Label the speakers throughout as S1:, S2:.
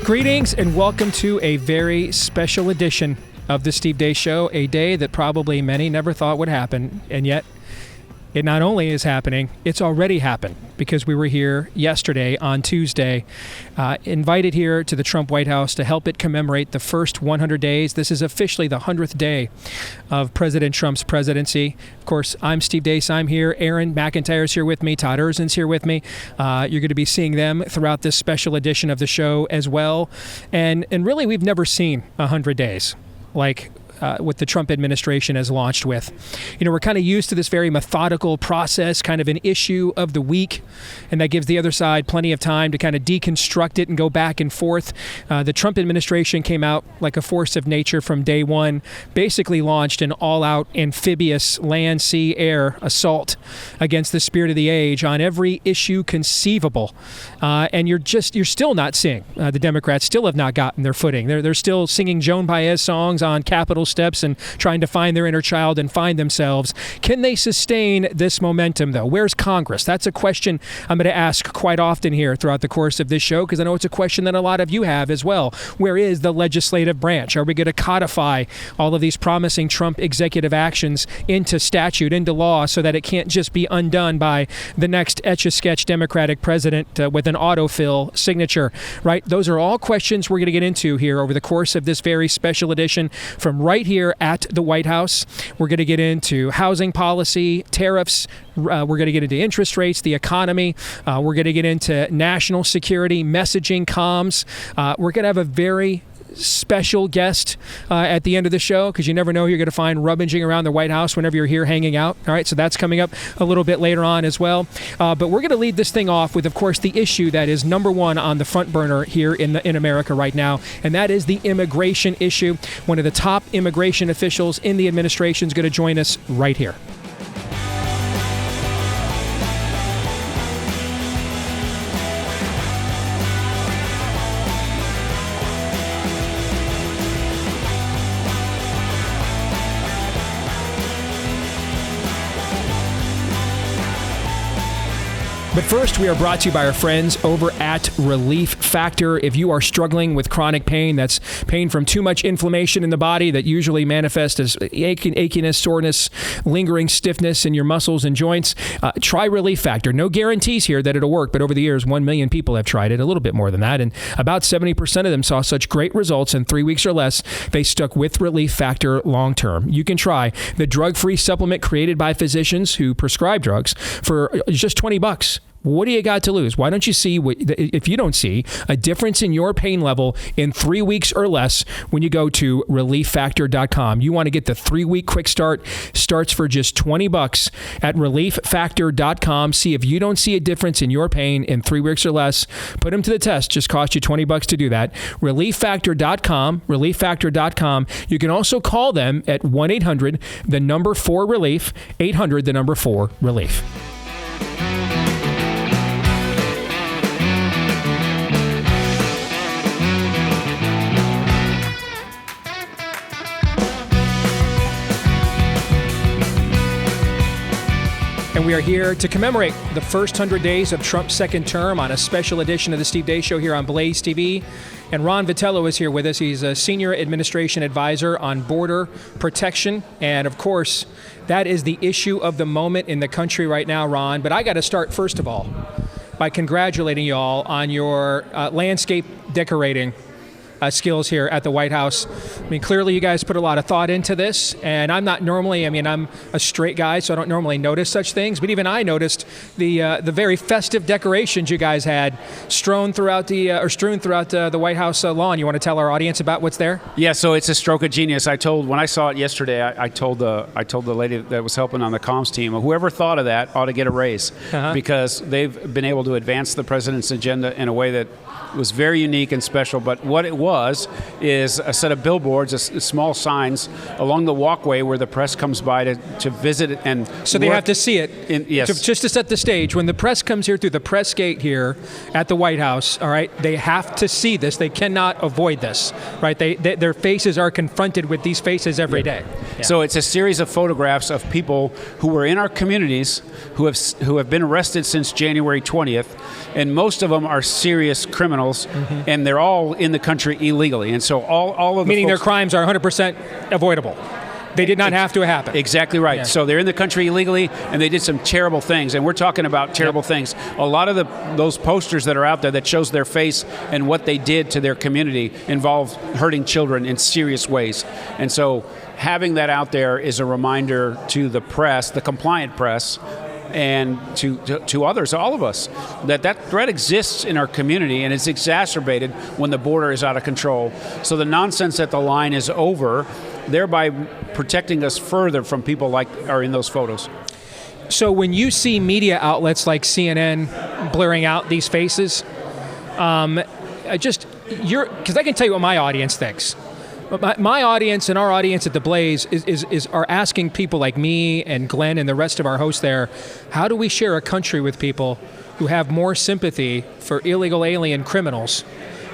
S1: Greetings and welcome to a very special edition of the Steve Deace Show, a day that probably many never thought would happen, and yet it not only is happening, it's already happened because we were here yesterday on Tuesday, invited here to the Trump White House to help it commemorate the first 100 days. This is officially the 100th day of President Trump's presidency. Of course, I'm Steve Deace. I'm here. Aaron McIntyre's here with me. Todd Erzin's here with me. You're going to be seeing them throughout this special edition of the show as well. And really, we've never seen 100 days like what the Trump administration has launched with. You know, we're kind of used to this very methodical process, kind of an issue of the week, and that gives the other side plenty of time to kind of deconstruct it and go back and forth. The Trump administration came out like a force of nature from day one, basically launched an all-out amphibious land, sea, air assault against the spirit of the age on every issue conceivable. And you're still not seeing, the Democrats still have not gotten their footing. They're still singing Joan Baez songs on Capitol steps and trying to find their inner child and find themselves. Can they sustain this momentum, though? Where's Congress? That's a question I'm going to ask quite often here throughout the course of this show, because I know it's a question that a lot of you have as well. Where is the legislative branch? Are we going to codify all of these promising Trump executive actions into statute, into law, so that it can't just be undone by the next Etch-a-Sketch Democratic president with an autofill signature, right? Those are all questions we're going to get into here over the course of this very special edition from right here at the White House. We're going to get into housing policy, tariffs. We're going to get into interest rates, the economy. We're going to get into national security, messaging, comms. We're going to have a very special guest at the end of the show, because you never know who you're going to find rummaging around the White House whenever you're here hanging out. All right, so that's coming up a little bit later on as well. But we're going to lead this thing off with, of course, the issue that is number one on the front burner here in America right now, and that is the immigration issue. One of the top immigration officials in the administration is going to join us right here. But first, we are brought to you by our friends over at Relief Factor. If you are struggling with chronic pain, that's pain from too much inflammation in the body that usually manifests as achiness, soreness, lingering stiffness in your muscles and joints, try Relief Factor. No guarantees here that it'll work, but over the years, 1 million people have tried it, a little bit more than that, and about 70% of them saw such great results in 3 weeks or less, they stuck with Relief Factor long term. You can try the drug-free supplement created by physicians who prescribe drugs for just $20. What do you got to lose? Why don't you see, if you don't see a difference in your pain level in 3 weeks or less when you go to relieffactor.com? You want to get the 3-week quick start. Starts for just $20 at relieffactor.com. See if you don't see a difference in your pain in 3 weeks or less. Put them to the test. Just cost you $20 to do that. Relieffactor.com. Relieffactor.com. You can also call them at 1-800, the number 4 relief, 800, the number 4 relief. And we are here to commemorate the first 100 days of Trump's second term on a special edition of the Steve Deace Show here on Blaze TV. And Ron Vitiello is here with us. He's a senior administration advisor on border protection. And of course, that is the issue of the moment in the country right now, Ron. But I got to start, first of all, by congratulating you all on your landscape decorating skills here at the White House. I mean, clearly you guys put a lot of thought into this, and I'm not normally, I'm a straight guy, so I don't normally notice such things, but even I noticed the very festive decorations you guys had strewn throughout the White House lawn. You want to tell our audience about what's there?
S2: Yeah, so it's a stroke of genius. When I saw it yesterday, I told the lady that was helping on the comms team, whoever thought of that ought to get a raise, because they've been able to advance the president's agenda in a way that was very unique and special. But what it was was is a set of billboards, small signs along the walkway where the press comes by to visit it. And
S1: so they have to see it.
S2: Yes.
S1: Just to set the stage, when the press comes here through the press gate here at the White House, all right, they have to see this. They cannot avoid this, right? Their faces are confronted with these faces every day. Yeah.
S2: So it's a series of photographs of people who were in our communities who have been arrested since January 20th, and most of them are serious criminals, and they're all in the country illegally. And so all of the
S1: meaning their crimes are 100% avoidable. They did not have to happen.
S2: Exactly right. Yeah. So they're in the country illegally, and they did some terrible things. And we're talking about terrible things. A lot of those posters that are out there that shows their face and what they did to their community involve hurting children in serious ways. And so having that out there is a reminder to the press, the compliant press, and to others, all of us, that threat exists in our community, and it's exacerbated when the border is out of control. So the nonsense that the line is over, thereby protecting us further from people like are in those photos.
S1: So when you see media outlets like CNN blurring out these faces, because I can tell you what my audience thinks. My audience and our audience at The Blaze are asking people like me and Glenn and the rest of our hosts there, how do we share a country with people who have more sympathy for illegal alien criminals,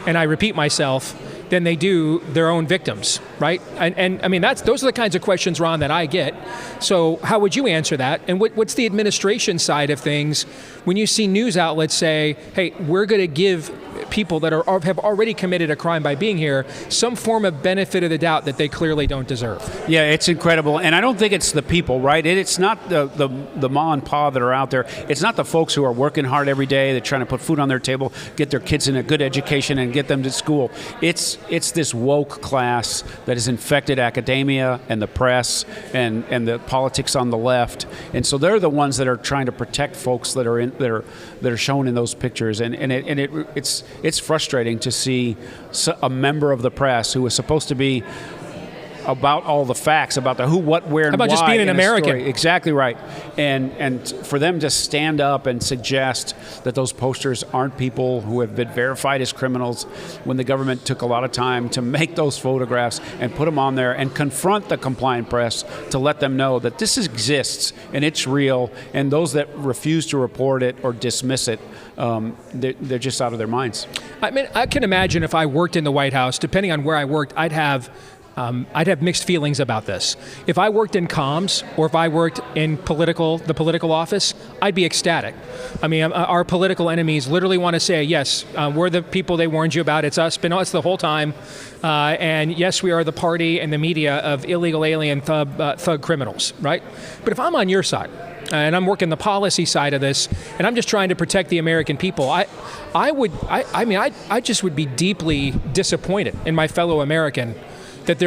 S1: and I repeat myself, than they do their own victims, right? And I mean, those are the kinds of questions, Ron, that I get. So how would you answer that? And what's the administration side of things when you see news outlets say, hey, we're going to give people that have already committed a crime by being here some form of benefit of the doubt that they clearly don't deserve?
S2: Yeah, it's incredible. And I don't think it's the people, right? It's not the ma and pa that are out there. It's not the folks who are working hard every day, they're trying to put food on their table, get their kids in a good education and get them to school. It's this woke class that has infected academia and the press and the politics on the left. And so they're the ones that are trying to protect folks that are shown in those pictures. And it's frustrating to see a member of the press who is supposed to be about all the facts, about the who, what, where, and why.
S1: About just being an American.
S2: Exactly right. And for them to stand up and suggest that those posters aren't people who have been verified as criminals, when the government took a lot of time to make those photographs and put them on there and confront the compliant press to let them know that this exists and it's real, and those that refuse to report it or dismiss it, they're just out of their minds.
S1: I mean, I can imagine if I worked in the White House, depending on where I worked, I'd have mixed feelings about this. If I worked in comms or if I worked in the political office, I'd be ecstatic. I mean, our political enemies literally want to say, yes, we're the people they warned you about. It's us, been us the whole time. And yes, we are the party and the media of illegal alien thug criminals, right? But if I'm on your side, and I'm working the policy side of this, and I'm just trying to protect the American people, I just would be deeply disappointed in my fellow American that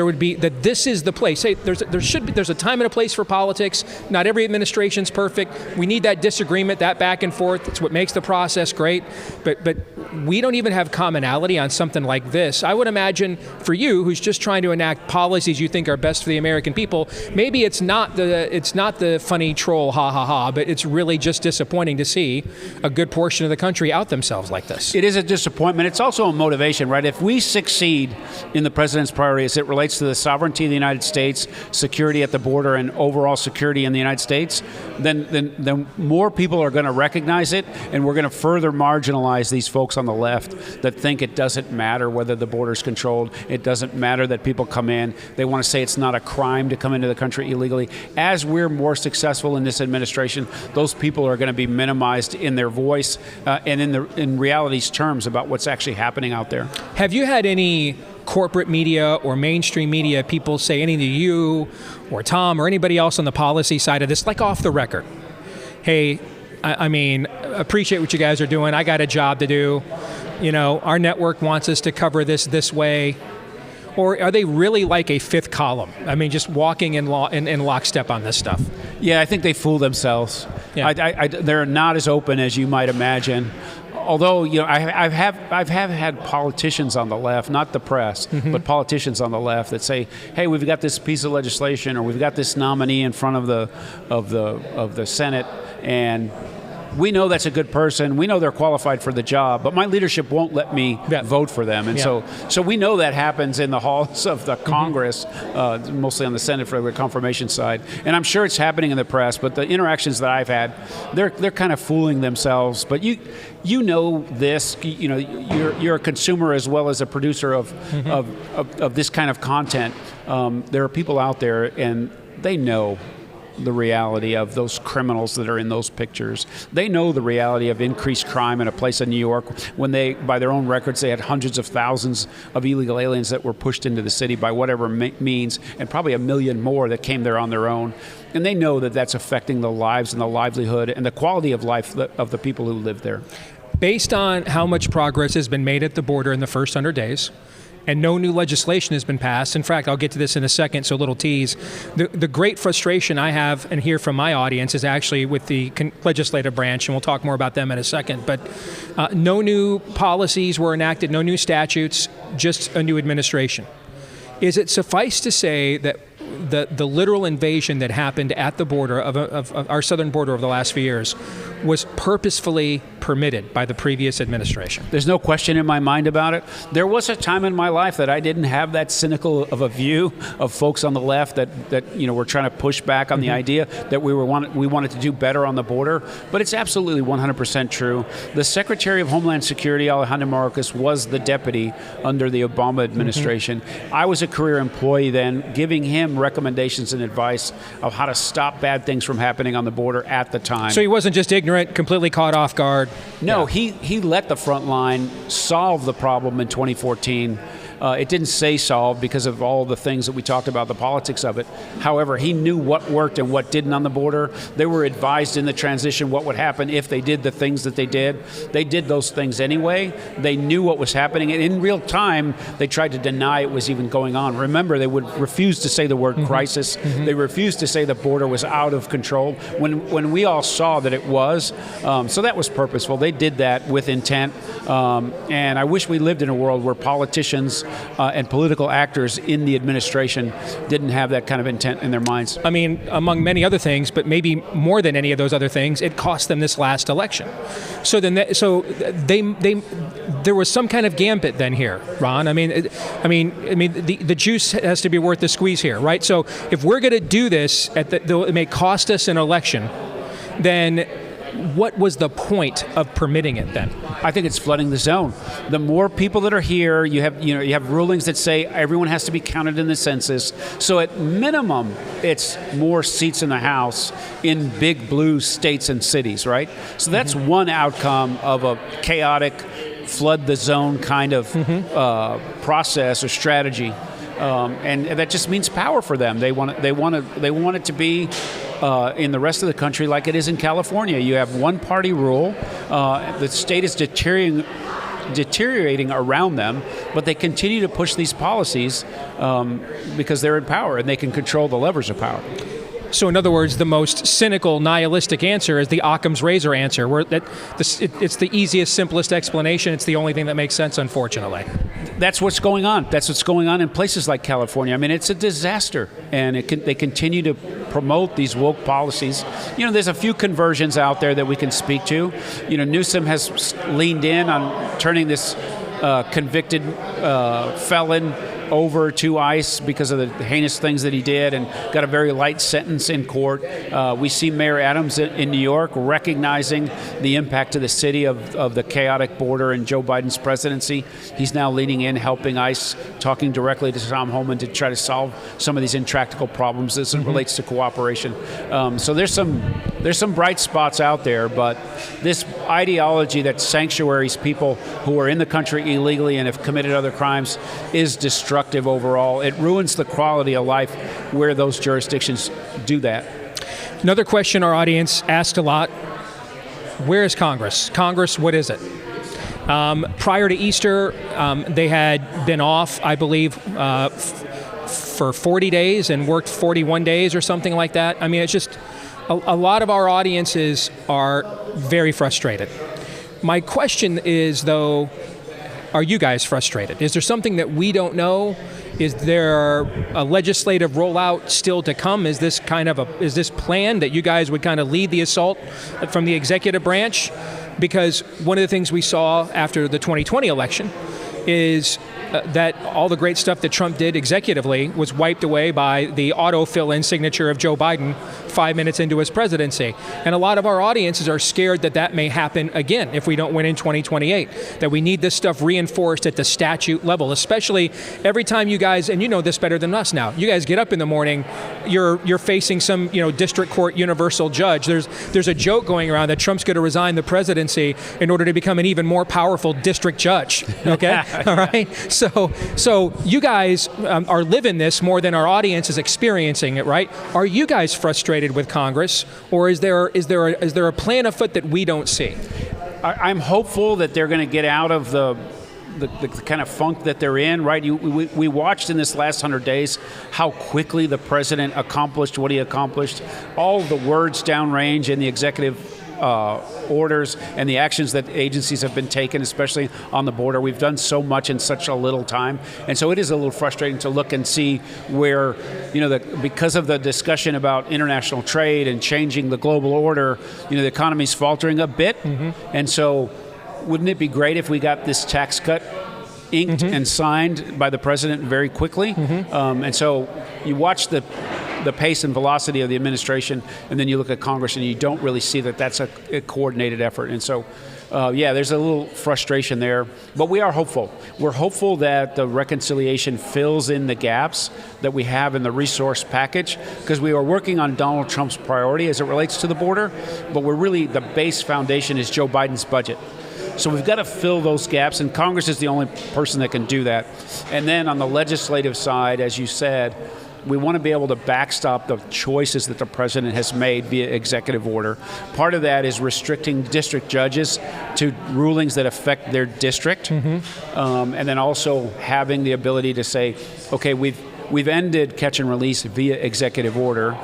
S1: this is the place. Hey, there's a time and a place for politics. Not every administration's perfect. We need that disagreement, that back and forth. It's what makes the process great. But we don't even have commonality on something like this. I would imagine for you, who's just trying to enact policies you think are best for the American people, maybe it's not the funny troll ha ha ha, but it's really just disappointing to see a good portion of the country out themselves like this.
S2: It is a disappointment. It's also a motivation, right? If we succeed in the president's priorities, it relates to the sovereignty of the United States, security at the border, and overall security in the United States, then more people are going to recognize it, and we're going to further marginalize these folks on the left that think it doesn't matter whether the border's controlled, it doesn't matter that people come in. They want to say it's not a crime to come into the country illegally. As we're more successful in this administration, those people are going to be minimized in their voice and in reality's terms about what's actually happening out there.
S1: Have you had any corporate media or mainstream media people say anything to you or Tom or anybody else on the policy side of this, like off the record? Hey, I mean, appreciate what you guys are doing. I got a job to do. You know, our network wants us to cover this way. Or are they really like a fifth column? I mean, just walking in lockstep on this stuff? Yeah,
S2: I think they fool themselves. Yeah. They're not as open as you might imagine. Although, you know, I have had politicians on the left, not the press, but politicians on the left that say, "Hey, we've got this piece of legislation, or we've got this nominee in front of the Senate, and we know that's a good person. We know they're qualified for the job, but my leadership won't let me vote for them. And so we know that happens in the halls of the Congress, mostly on the Senate for the confirmation side. And I'm sure it's happening in the press, but the interactions that I've had, they're kind of fooling themselves. But you know this, you're a consumer as well as a producer of this kind of content. There are people out there, and they know the reality of those criminals that are in those pictures. They know the reality of increased crime in a place in New York when they, by their own records, they had hundreds of thousands of illegal aliens that were pushed into the city by whatever means, and probably 1 million more that came there on their own. And they know that that's affecting the lives and the livelihood and the quality of life of the people who live there.
S1: Based on how much progress has been made at the border in the first 100 days, and no new legislation has been passed. In fact, I'll get to this in a second, so a little tease. The great frustration I have and hear from my audience is actually with the legislative branch, and we'll talk more about them in a second. But no new policies were enacted, no new statutes, just a new administration. Is it suffice to say that the literal invasion that happened at the border of our southern border over the last few years was purposefully permitted by the previous administration?
S2: There's no question in my mind about it. There was a time in my life that I didn't have that cynical of a view of folks on the left that were trying to push back on the idea that we wanted to do better on the border. But it's absolutely 100% true. The Secretary of Homeland Security, Alejandro Mayorkas, was the deputy under the Obama administration. I was a career employee then, giving him recommendations and advice of how to stop bad things from happening on the border at the time.
S1: So he wasn't just ignorant, completely caught off guard.
S2: No, he let the front line solve the problem in 2014. It didn't say solve because of all the things that we talked about, the politics of it. However, he knew what worked and what didn't on the border. They were advised in the transition what would happen if they did the things that they did. They did those things anyway. They knew what was happening. And in real time, they tried to deny it was even going on. Remember, they would refuse to say the word crisis. They refused to say the border was out of control when we all saw that it was. So that was purposeful. They did that with intent. And I wish we lived in a world where politicians and political actors in the administration didn't have that kind of intent in their minds.
S1: I mean, among many other things, but maybe more than any of those other things, it cost them this last election. So then, there was some kind of gambit then here, Ron. I mean, the juice has to be worth the squeeze here, right? So if we're going to do this, it may cost us an election, then what was the point of permitting it then?
S2: I think it's flooding the zone. The more people that are here, you have rulings that say everyone has to be counted in the census. So at minimum, it's more seats in the House in big blue states and cities, right? So that's one outcome of a chaotic flood the zone kind of process or strategy. And that just means power for them. They want it to be in the rest of the country like it is in California. You have one-party rule. The state is deteriorating around them, but they continue to push these policies because they're in power and they can control the levers of power.
S1: So in other words, the most cynical, nihilistic answer is the Occam's razor answer, where it's the easiest, simplest explanation. It's the only thing that makes sense, unfortunately.
S2: That's what's going on. That's what's going on in places like California. I mean, it's a disaster, and they continue to promote these woke policies. There's a few conversions out there that we can speak to. Newsom has leaned in on turning this convicted felon over to ICE because of the heinous things that he did and got a very light sentence in court. We see Mayor Adams in New York recognizing the impact to the city of the chaotic border in Joe Biden's presidency. He's now leaning in, helping ICE, talking directly to Tom Homan to try to solve some of these intractable problems as it relates to cooperation. So there's some bright spots out there, but this ideology that sanctuaries people who are in the country illegally and have committed other crimes is destructive overall. It ruins the quality of life where those jurisdictions do that.
S1: Another question our audience asked a lot: where is Congress? Congress, what is it? Prior to Easter, they had been off, I believe, for 40 days and worked 41 days or something like that. I mean, it's just a lot of our audiences are very frustrated. My question is, though, are you guys frustrated? Is there something that we don't know? Is there a legislative rollout still to come? Is this planned that you guys would kind of lead the assault from the executive branch? Because one of the things we saw after the 2020 election is that all the great stuff that Trump did executively was wiped away by the auto-fill-in signature of Joe Biden 5 minutes into his presidency. And a lot of our audiences are scared that that may happen again if we don't win in 2028, that we need this stuff reinforced at the statute level, especially every time you guys, and you know this better than us now, you guys get up in the morning, you're facing some district court universal judge. There's a joke going around that Trump's going to resign the presidency in order to become an even more powerful district judge, okay? All right? So you guys are living this more than our audience is experiencing it, right? Are you guys frustrated with Congress, or is there a plan afoot that we don't see?
S2: I'm hopeful that they're going to get out of the kind of funk that they're in, right? We watched in this last 100 days how quickly the president accomplished what he accomplished. All the words downrange in the executive orders and the actions that agencies have been taken, especially on the border. We've done so much in such a little time. And so it is a little frustrating to look and see where, because of the discussion about international trade and changing the global order, the economy's faltering a bit. Mm-hmm. And so wouldn't it be great if we got this tax cut inked and signed by the president very quickly? Mm-hmm. And so you watch the pace and velocity of the administration, and then you look at Congress and you don't really see that that's a coordinated effort. And so, there's a little frustration there, but we are hopeful. We're hopeful that the reconciliation fills in the gaps that we have in the resource package, because we are working on Donald Trump's priority as it relates to the border, but the base foundation is Joe Biden's budget. So we've got to fill those gaps, and Congress is the only person that can do that. And then on the legislative side, as you said, we want to be able to backstop the choices that the president has made via executive order. Part of that is restricting district judges to rulings that affect their district, and then also having the ability to say, okay, we've ended catch and release via executive order,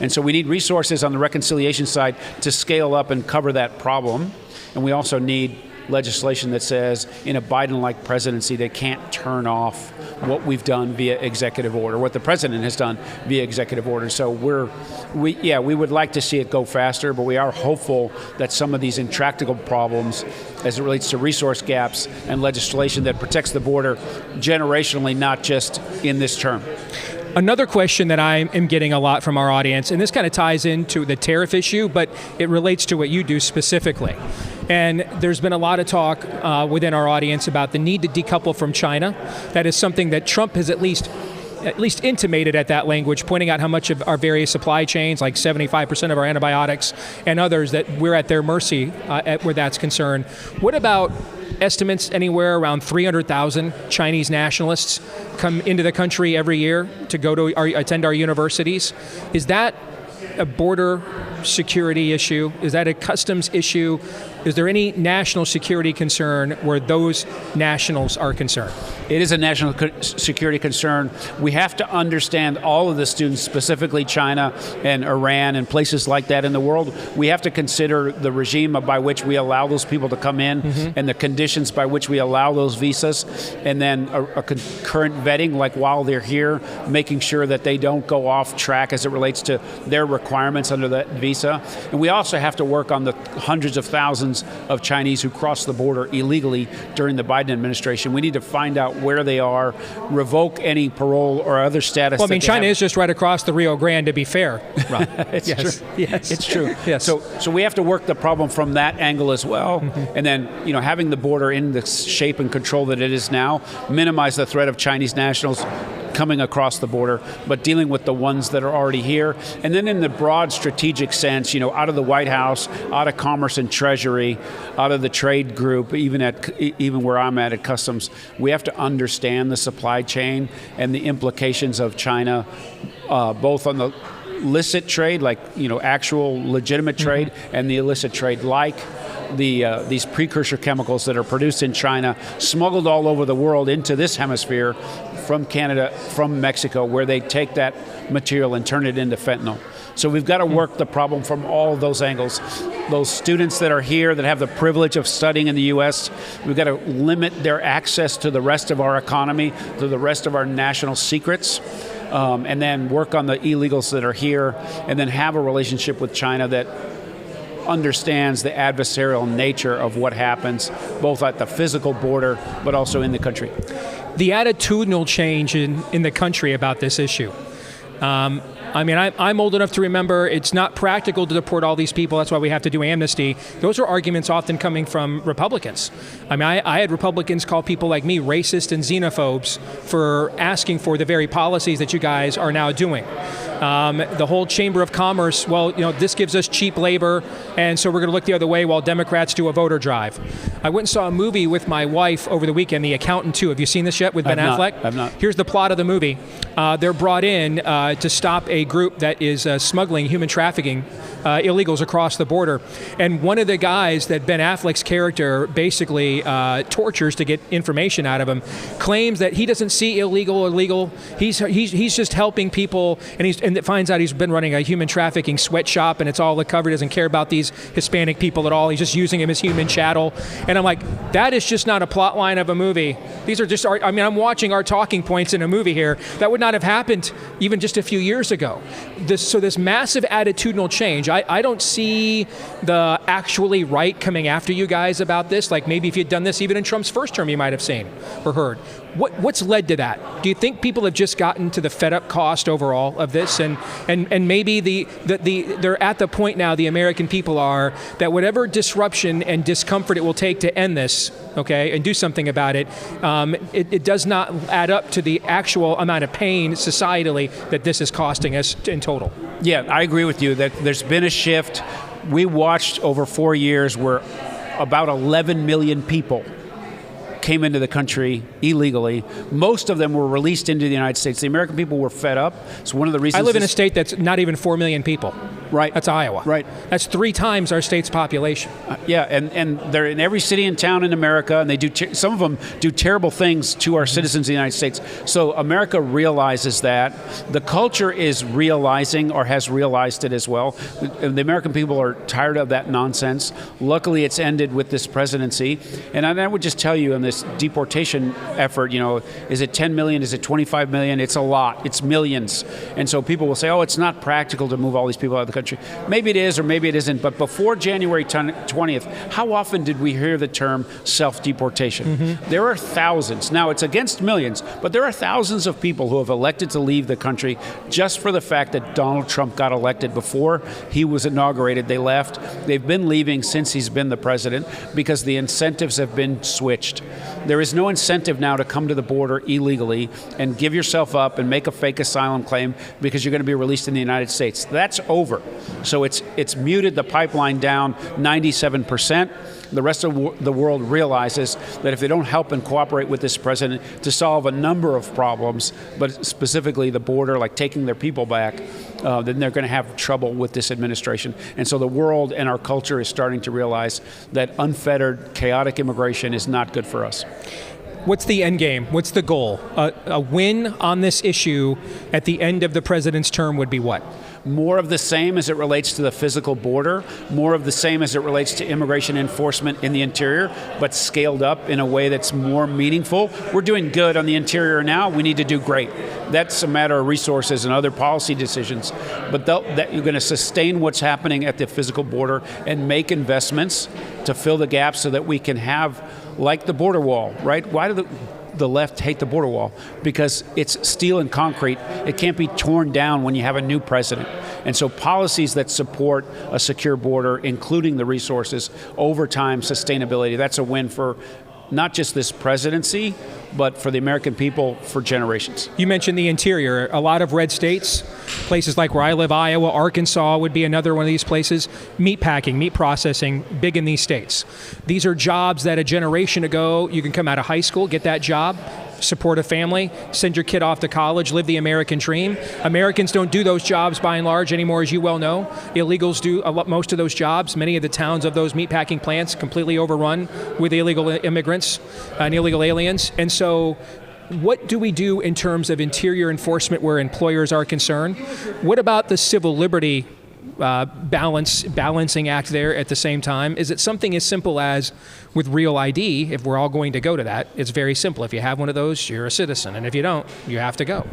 S2: and so we need resources on the reconciliation side to scale up and cover that problem, and we also need legislation that says in a Biden-like presidency they can't turn off what we've done via executive order, what the president has done via executive order. So we would like to see it go faster, but we are hopeful that some of these intractable problems as it relates to resource gaps and legislation that protects the border generationally, not just in this term.
S1: Another question that I am getting a lot from our audience, and this kind of ties into the tariff issue, but it relates to what you do specifically. And there's been a lot of talk within our audience about the need to decouple from China. That is something that Trump has at least intimated at that language, pointing out how much of our various supply chains, like 75% of our antibiotics and others, that we're at their mercy where that's concerned. What about estimates anywhere around 300,000 Chinese nationalists come into the country every year to go to attend our universities? Is that a border security issue? Is that a customs issue? Is there any national security concern where those nationals are concerned?
S2: It is a national security concern. We have to understand all of the students, specifically China and Iran and places like that in the world. We have to consider the regime by which we allow those people to come in and the conditions by which we allow those visas, and then a concurrent vetting, like while they're here, making sure that they don't go off track as it relates to their requirements under that visa. And we also have to work on the hundreds of thousands of Chinese who cross the border illegally during the Biden administration. We need to find out where they are, revoke any parole or other status.
S1: Well, I mean, China is just right across the Rio Grande, to be fair. Ron.
S2: It's true.
S1: Yes.
S2: It's true.
S1: Yes.
S2: So we have to work the problem from that angle as well. And then, having the border in the shape and control that it is now, minimize the threat of Chinese nationals coming across the border, but dealing with the ones that are already here. And then in the broad strategic sense, out of the White House, out of Commerce and Treasury, out of the trade group, even where I'm at Customs, we have to understand the supply chain and the implications of China, both on the illicit trade, like actual legitimate trade, and the illicit trade, like these precursor chemicals that are produced in China, smuggled all over the world into this hemisphere from Canada, from Mexico, where they take that material and turn it into fentanyl. So we've got to work the problem from all of those angles. Those students that are here that have the privilege of studying in the U.S., we've got to limit their access to the rest of our economy, to the rest of our national secrets, and then work on the illegals that are here, and then have a relationship with China that understands the adversarial nature of what happens, both at the physical border, but also in the country.
S1: The attitudinal change in the country about this issue. I mean, I'm old enough to remember it's not practical to deport all these people. That's why we have to do amnesty. Those are arguments often coming from Republicans. I mean, I had Republicans call people like me racist and xenophobes for asking for the very policies that you guys are now doing. The whole Chamber of Commerce, well, this gives us cheap labor, and so we're going to look the other way while Democrats do a voter drive. I went and saw a movie with my wife over the weekend, The Accountant 2. Have you seen this yet with Ben Affleck?
S2: I've not.
S1: Here's the plot of the movie. They're brought in to stop a group that is smuggling human trafficking illegals across the border. And one of the guys that Ben Affleck's character basically tortures to get information out of him claims that he doesn't see illegal or legal. He's just helping people, and it finds out he's been running a human trafficking sweatshop, and it's all covered. He doesn't care about these Hispanic people at all. He's just using them as human chattel. And I'm like, that is just not a plot line of a movie. These are just, I'm watching our talking points in a movie here. That would not have happened even just a few years ago. This massive attitudinal change, I don't see the actually right coming after you guys about this. Like maybe if you'd done this even in Trump's first term, you might have seen or heard. What's led to that? Do you think people have just gotten to the fed up cost overall of this, and maybe they're at the point now, the American people are, that whatever disruption and discomfort it will take to end this, okay, and do something about it, it does not add up to the actual amount of pain societally that this is costing us in total.
S2: Yeah, I agree with you that there's been a shift. We watched over 4 years where about 11 million people came into the country illegally. Most of them were released into the United States. The American people were fed up. It's one of the reasons.
S1: I live in a state that's not even 4 million people.
S2: Right.
S1: That's Iowa.
S2: Right.
S1: That's 3 times our state's population.
S2: Yeah, and they're in every city and town in America, and they do. Some of them do terrible things to our citizens in the United States. So America realizes that. The culture is realizing, or has realized it as well. The American people are tired of that nonsense. Luckily, it's ended with this presidency. And I would just tell you, in this deportation effort, is it 10 million? Is it 25 million? It's a lot. It's millions. And so people will say, oh, it's not practical to move all these people out of the country. Maybe it is, or maybe it isn't. But before January 20th, how often did we hear the term self-deportation? Mm-hmm. There are thousands. Now, it's against millions, but there are thousands of people who have elected to leave the country just for the fact that Donald Trump got elected. Before he was inaugurated, they left. They've been leaving since he's been the president because the incentives have been switched. There is no incentive now to come to the border illegally and give yourself up and make a fake asylum claim because you're going to be released in the United States. That's over. So it's muted the pipeline down 97%. The rest of the world realizes that if they don't help and cooperate with this president to solve a number of problems, but specifically the border, like taking their people back, then they're going to have trouble with this administration. And so the world and our culture is starting to realize that unfettered, chaotic immigration is not good for us.
S1: What's the end game? What's the goal? A win on this issue at the end of the president's term would be what?
S2: More of the same as it relates to the physical border, more of the same as it relates to immigration enforcement in the interior, but scaled up in a way that's more meaningful. We're doing good on the interior now. We need to do great. That's a matter of resources and other policy decisions. But that you're going to sustain what's happening at the physical border and make investments to fill the gaps so that we can have, like the border wall, right? Why do the left hate the border wall? Because it's steel and concrete. It can't be torn down when you have a new president. And so policies that support a secure border, including the resources, over time, sustainability, that's a win for not just this presidency, but for the American people for generations.
S1: You mentioned the interior. A lot of red states, places like where I live, Iowa, Arkansas would be another one of these places. Meat packing, meat processing, big in these states. These are jobs that a generation ago, you can come out of high school, get that job, support a family, send your kid off to college, live the American dream. Americans don't do those jobs by and large anymore, as you well know. Illegals do most of those jobs. Many of the towns of those meatpacking plants completely overrun with illegal immigrants and illegal aliens. And so what do we do in terms of interior enforcement where employers are concerned? What about the civil liberty balancing act there at the same time? Is it something as simple as with Real ID, if we're all going to go to that, it's very simple. If you have one of those, you're a citizen. And if you don't, you have to go.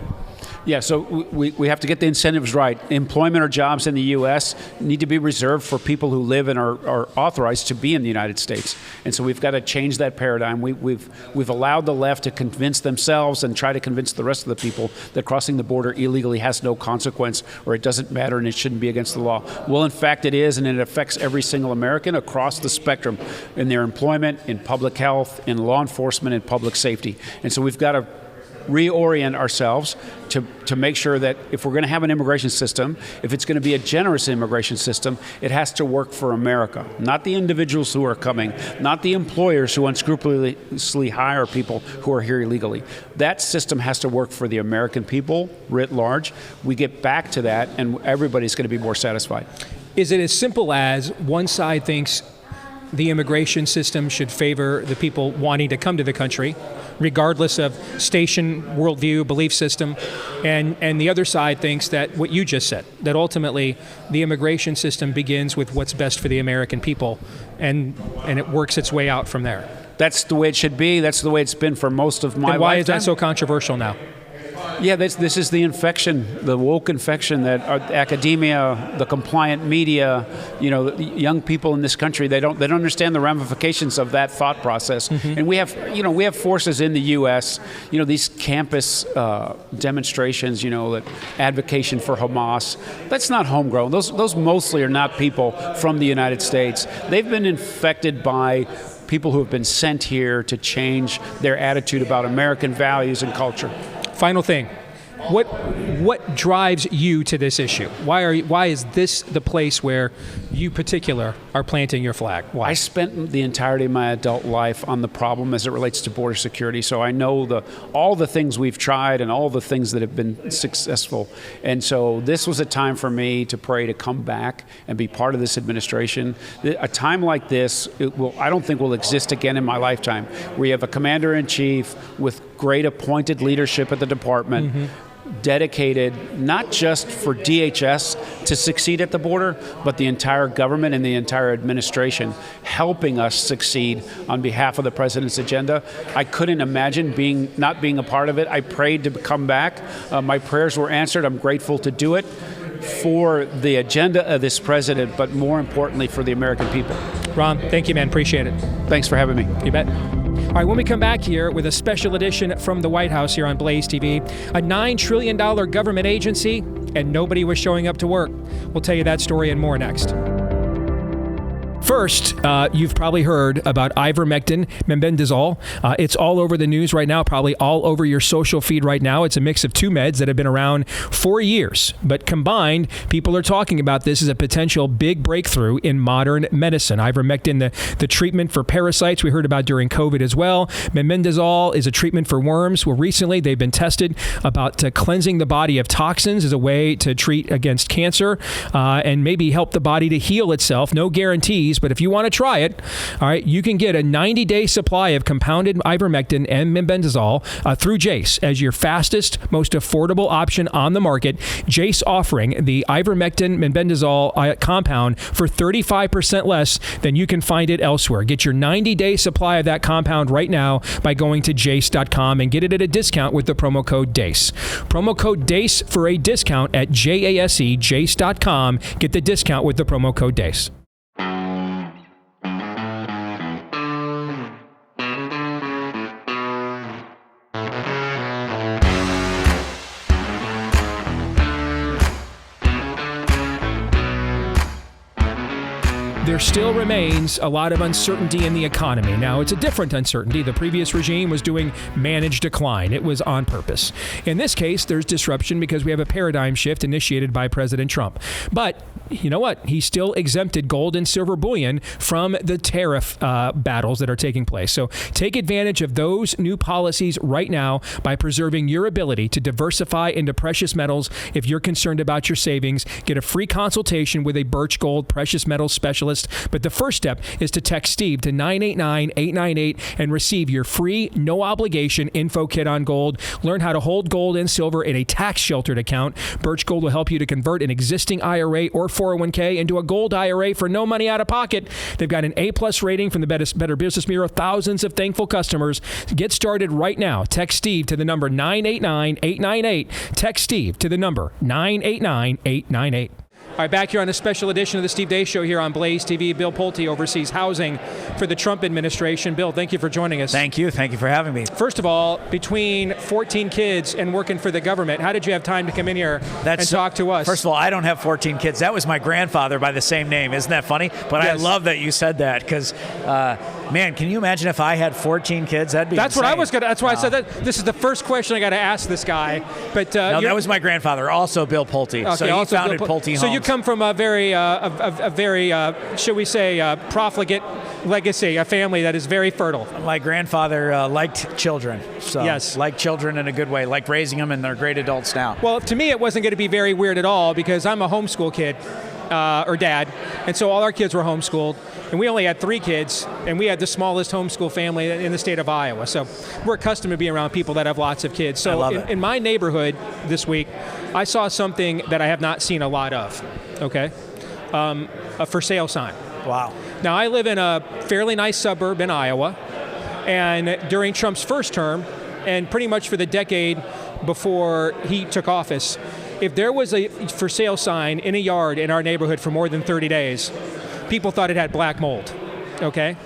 S2: Yeah, so we have to get the incentives right. Employment or jobs in the U.S. need to be reserved for people who live and are authorized to be in the United States. And so we've got to change that paradigm. We've allowed the left to convince themselves and try to convince the rest of the people that crossing the border illegally has no consequence, or it doesn't matter and it shouldn't be against the law. Well, in fact, it is, and it affects every single American across the spectrum in their employment, in public health, in law enforcement, and public safety. And so we've got to reorient ourselves to make sure that if we're going to have an immigration system, if it's going to be a generous immigration system, it has to work for America, not the individuals who are coming, not the employers who unscrupulously hire people who are here illegally. That system has to work for the American people writ large. We get back to that, and everybody's going to be more satisfied.
S1: Is it as simple as one side thinks the immigration system should favor the people wanting to come to the country, regardless of station, worldview, belief system, and the other side thinks that what you just said, that ultimately the immigration system begins with what's best for the American people, and it works its way out from there?
S2: That's the way it should be. That's the way it's been for most of my
S1: lifetime. Why is that so controversial now?
S2: Yeah, this is the infection, the woke infection that academia, the compliant media, the young people in this country, they don't understand the ramifications of that thought process. Mm-hmm. And we have forces in the U.S. These campus demonstrations, that advocation for Hamas. That's not homegrown. Those mostly are not people from the United States. They've been infected by people who have been sent here to change their attitude about American values and culture.
S1: Final thing, what drives you to this issue? Why is this the place where you particular are planting your flag? Why?
S2: I spent the entirety of my adult life on the problem as it relates to border security, so I know all the things we've tried and all the things that have been successful. And so this was a time for me to pray to come back and be part of this administration. A time like this, I don't think will exist again in my lifetime, where you have a commander-in-chief with great appointed leadership at the department, mm-hmm. dedicated not just for DHS to succeed at the border, but the entire government and the entire administration helping us succeed on behalf of the president's agenda. I couldn't imagine not being a part of it. I prayed to come back. My prayers were answered. I'm grateful to do it for the agenda of this president, but more importantly for the American people.
S1: Ron, thank you, man. Appreciate it.
S2: Thanks for having me.
S1: You bet. All right, when we come back here with a special edition from the White House here on Blaze TV, a $9 trillion government agency, and nobody was showing up to work. We'll tell you that story and more next. First, you've probably heard about ivermectin, mebendazole. It's all over the news right now, probably all over your social feed right now. It's a mix of two meds that have been around for years, but combined, people are talking about this as a potential big breakthrough in modern medicine. Ivermectin, the treatment for parasites we heard about during COVID as well. Mebendazole is a treatment for worms. Well, recently they've been tested about cleansing the body of toxins as a way to treat against cancer and maybe help the body to heal itself. No guarantees. But if you want to try it, all right, you can get a 90-day supply of compounded ivermectin and mebendazole through Jace as your fastest, most affordable option on the market. Jace offering the ivermectin mebendazole compound for 35% less than you can find it elsewhere. Get your 90-day supply of that compound right now by going to jace.com and get it at a discount with the promo code DACE. Promo code DACE for a discount at jace.com. Get the discount with the promo code DACE. There still remains a lot of uncertainty in the economy. Now, it's a different uncertainty. The previous regime was doing managed decline. It was on purpose. In this case, there's disruption because we have a paradigm shift initiated by President Trump. But you know what? He still exempted gold and silver bullion from the tariff battles that are taking place. So take advantage of those new policies right now by preserving your ability to diversify into precious metals. If you're concerned about your savings, get a free consultation with a Birch Gold precious metals specialist list. But the first step is to text Steve to 989-898 and receive your free, no obligation info kit on gold. Learn how to hold gold and silver in a tax-sheltered account. Birch Gold will help you to convert an existing IRA or 401k into a gold IRA for no money out of pocket. They've got an A-plus rating from the Better Business Bureau. Thousands of thankful customers. Get started right now. Text Steve to the number 989-898. Text Steve to the number 989-898. All right, back here on a special edition of the Steve Deace Show here on Blaze TV. Bill Pulte oversees housing for the Trump administration. Bill, thank you for joining us.
S3: Thank you. Thank you for having me.
S1: First of all, between 14 kids and working for the government, how did you have time to come in here and talk to us?
S3: First of all, I don't have 14 kids. That was my grandfather by the same name. Isn't that funny? But yes. I love that you said that because, man, can you imagine if I had 14 kids? That'd be
S1: That's
S3: insane.
S1: What I was going to. That's why I said that. This is the first question I got to ask this guy. But
S3: no, that was my grandfather, also Bill Pulte.
S1: Okay,
S3: so he founded Pulte Homes.
S1: So you come from a very, shall we say, profligate legacy, a family that is very fertile.
S3: My grandfather liked children. So
S1: yes.
S3: Liked children in a good way, liked raising them, and they're great adults now.
S1: Well, to me, it wasn't going to be very weird at all because I'm a homeschool kid. Or dad, and so all our kids were homeschooled, and we only had 3 kids, and we had the smallest homeschool family in the state of Iowa. So we're accustomed to being around people that have lots of kids. So in my neighborhood this week, I saw something that I have not seen a lot of. Okay, a for sale sign.
S3: Wow.
S1: Now I live in a fairly nice suburb in Iowa, and during Trump's first term, and pretty much for the decade before he took office, if there was a for sale sign in a yard in our neighborhood for more than 30 days, people thought it had black mold, okay?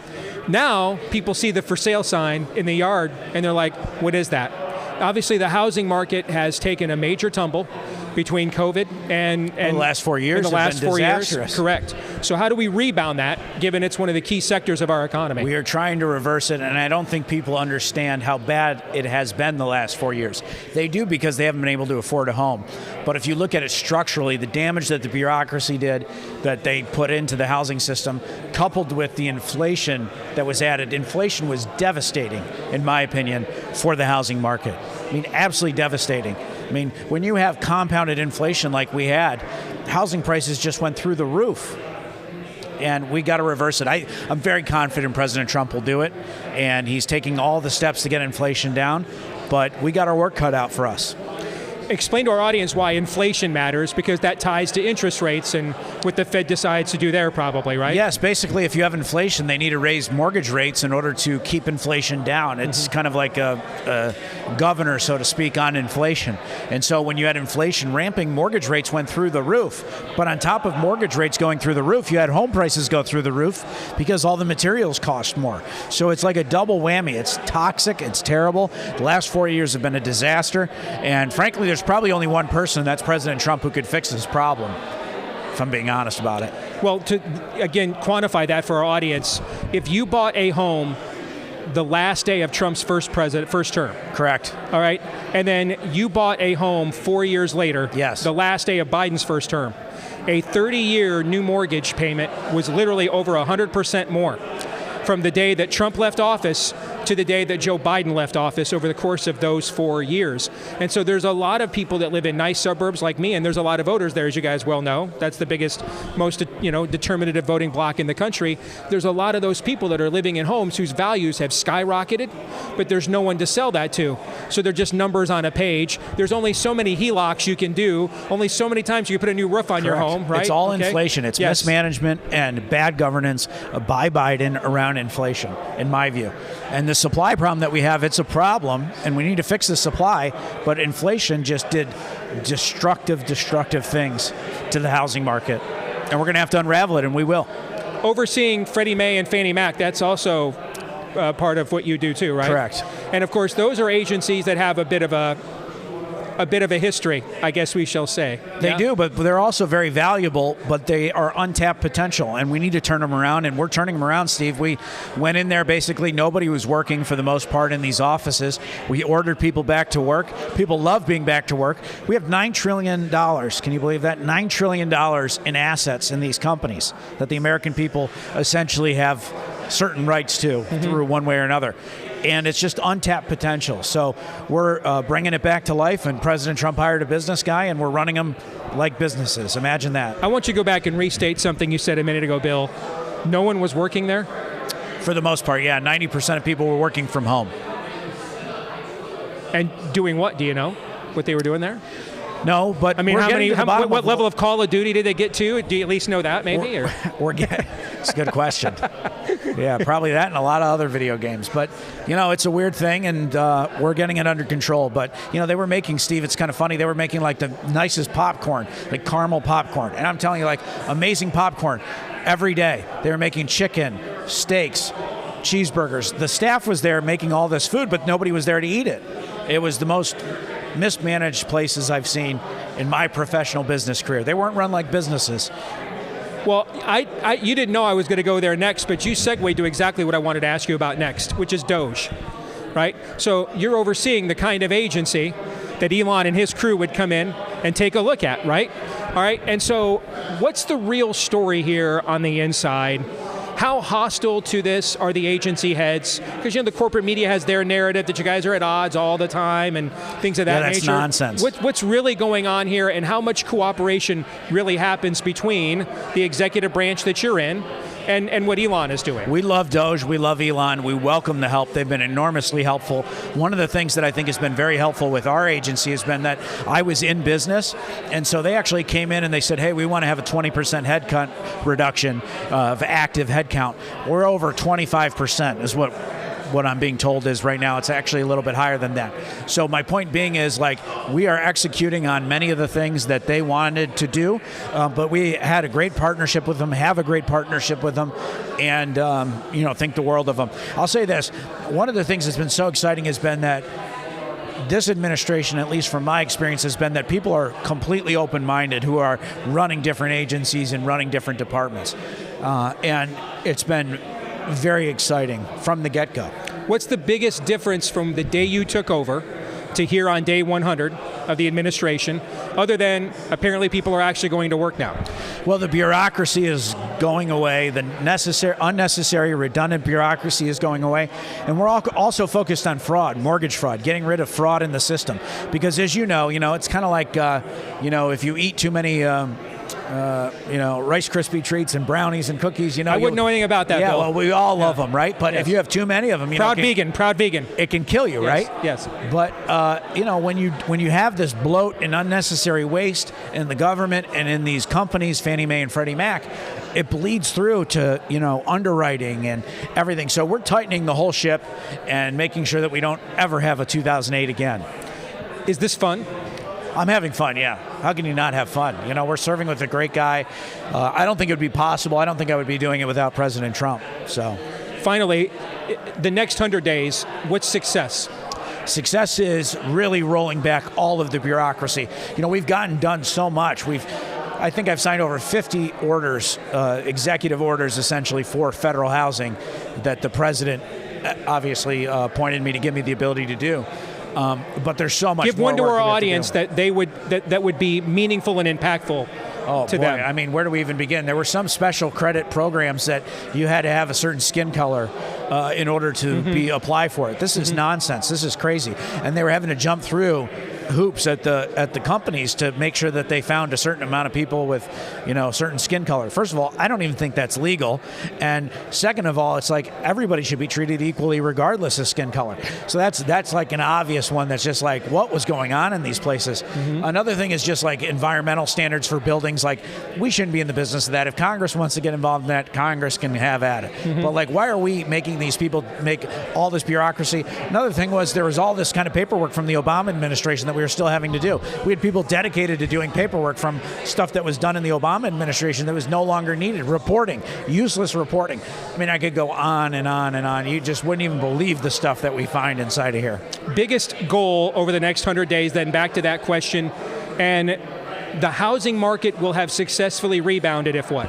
S1: Now, people see the for sale sign in the yard and they're like, what is that? Obviously, the housing market has taken a major tumble between COVID and
S3: the last 4 years.
S1: In the last 4 years,
S3: disastrous.
S1: correct. So how do we rebound that, given it's one of the key sectors of our economy?
S3: We are trying to reverse it, and I don't think people understand how bad it has been the last 4 years. They do because they haven't been able to afford a home. But if you look at it structurally, the damage that the bureaucracy did, that they put into the housing system, coupled with the inflation that was added, inflation was devastating, in my opinion, for the housing market. I mean, absolutely devastating. I mean, when you have compounded inflation like we had, housing prices just went through the roof. And we got to reverse it. I'm very confident President Trump will do it, and he's taking all the steps to get inflation down, but we got our work cut out for us.
S1: Explain to our audience why inflation matters, because that ties to interest rates and what the Fed decides to do there probably, right?
S3: Yes, basically if you have inflation, they need to raise mortgage rates in order to keep inflation down. It's kind of like a governor, so to speak, on inflation. And so when you had inflation ramping, mortgage rates went through the roof. But on top of mortgage rates going through the roof, you had home prices go through the roof because all the materials cost more. So it's like a double whammy. It's toxic, it's terrible. The last 4 years have been a disaster. And frankly, there's probably only one person, that's President Trump, who could fix this problem, if I'm being honest about it.
S1: Well, to, again, quantify that for our audience, if you bought a home the last day of Trump's first term.
S3: Correct.
S1: All right. And then you bought a home 4 years later.
S3: Yes.
S1: The last day of Biden's first term. A 30-year new mortgage payment was literally over 100% more from the day that Trump left office to the day that Joe Biden left office over the course of those 4 years. And so there's a lot of people that live in nice suburbs like me, and there's a lot of voters there, as you guys well know. That's the biggest, most determinative voting bloc in the country. There's a lot of those people that are living in homes whose values have skyrocketed, but there's no one to sell that to. So they're just numbers on a page. There's only so many HELOCs you can do, only so many times you can put a new roof on your home, right?
S3: It's all inflation. It's mismanagement and bad governance by Biden around inflation, in my view. And the supply problem that we have, it's a problem, and we need to fix the supply, but inflation just did destructive things to the housing market. And we're going to have to unravel it, and we will.
S1: Overseeing Freddie Mae and Fannie Mac, that's also part of what you do too, right?
S3: Correct.
S1: And of course, those are agencies that have a bit of a history, I guess we shall say.
S3: They do, but they're also very valuable, but they are untapped potential, and we need to turn them around, and we're turning them around, Steve. We went in there, basically nobody was working for the most part in these offices. We ordered people back to work. People love being back to work. We have $9 trillion, can you believe that? $9 trillion in assets in these companies that the American people essentially have certain rights to through one way or another. And it's just untapped potential. So we're bringing it back to life, and President Trump hired a business guy, and we're running them like businesses. Imagine that.
S1: I want you to go back and restate something you said a minute ago, Bill. No one was working there?
S3: For the most part, yeah. 90% of people were working from home.
S1: And doing what? Do you know what they were doing there?
S3: No, but
S1: I mean, what level
S3: of
S1: of Call of Duty did they get to? Do you at least know that, maybe?
S3: It's a good question. Yeah, probably that and a lot of other video games. But, it's a weird thing, and we're getting it under control. But, they were making, Steve, it's kind of funny, they were making like the nicest popcorn, like caramel popcorn. And I'm telling you, like, amazing popcorn every day. They were making chicken, steaks, cheeseburgers. The staff was there making all this food, but nobody was there to eat it. It was the most mismanaged places I've seen in my professional business career. They weren't run like businesses.
S1: Well, you didn't know I was going to go there next, but you segued to exactly what I wanted to ask you about next, which is Doge, right? So you're overseeing the kind of agency that Elon and his crew would come in and take a look at, right? All right, and so what's the real story here on the inside? How hostile to this are the agency heads? Because the corporate media has their narrative that you guys are at odds all the time and things of that nature.
S3: That's nonsense.
S1: What's really going on here, and how much cooperation really happens between the executive branch that you're in and what Elon is doing?
S3: We love Doge. We love Elon. We welcome the help. They've been enormously helpful. One of the things that I think has been very helpful with our agency has been that I was in business, and so they actually came in and they said, hey, we want to have a 20% headcount reduction of active headcount. We're over 25% is what I'm being told is right now. It's actually a little bit higher than that. So my point being is, like, we are executing on many of the things that they wanted to do, but we had a great partnership with them, have a great partnership with them, and think the world of them. I'll say this, one of the things that's been so exciting has been that this administration, at least from my experience, has been that people are completely open-minded who are running different agencies and running different departments. And it's been very exciting from the get-go.
S1: What's the biggest difference from the day you took over to here on day 100 of the administration, other than apparently people are actually going to work now?
S3: Well, the bureaucracy is going away. The unnecessary, redundant bureaucracy is going away. And we're also focused on fraud, mortgage fraud, getting rid of fraud in the system. Because as you know, it's kind of like, if you eat too many Rice Krispie treats and brownies and cookies.
S1: I wouldn't know anything about that.
S3: Yeah,
S1: Bill.
S3: well, we all love them, right? But if you have too many of them,
S1: proud vegan,
S3: it can kill you,
S1: yes,
S3: right?
S1: Yes.
S3: But when you have this bloat and unnecessary waste in the government and in these companies, Fannie Mae and Freddie Mac, it bleeds through to underwriting and everything. So we're tightening the whole ship and making sure that we don't ever have a 2008 again.
S1: Is this fun?
S3: I'm having fun, yeah. How can you not have fun? We're serving with a great guy. I don't think it would be possible. I don't think I would be doing it without President Trump. So,
S1: finally, the next 100 days, what's success?
S3: Success is really rolling back all of the bureaucracy. We've gotten done so much. I think I've signed over 50 orders, executive orders essentially for federal housing that the president obviously appointed me to give me the ability to do. But there's so much.
S1: Give
S3: more
S1: one to
S3: work
S1: our
S3: we have
S1: audience
S3: to do.
S1: that would be meaningful and impactful to them.
S3: I mean, where do we even begin? There were some special credit programs that you had to have a certain skin color in order to be apply for it. This is nonsense. This is crazy. And they were having to jump through hoops at the companies to make sure that they found a certain amount of people with certain skin color. First of all, I don't even think that's legal, and second of all, it's like everybody should be treated equally regardless of skin color. So that's like an obvious one. That's just like, what was going on in these places. Another thing is just like environmental standards for buildings. Like, we shouldn't be in the business of that. If Congress wants to get involved in that, Congress can have at it. But like, why are we making these people make all this bureaucracy? Another thing was there was all this kind of paperwork from the Obama administration that we were still having to do. We had people dedicated to doing paperwork from stuff that was done in the Obama administration that was no longer needed. Reporting, useless reporting. I mean, I could go on and on and on. You just wouldn't even believe the stuff that we find inside of here.
S1: Biggest goal over the next 100 days, then back to that question, and the housing market will have successfully rebounded if what?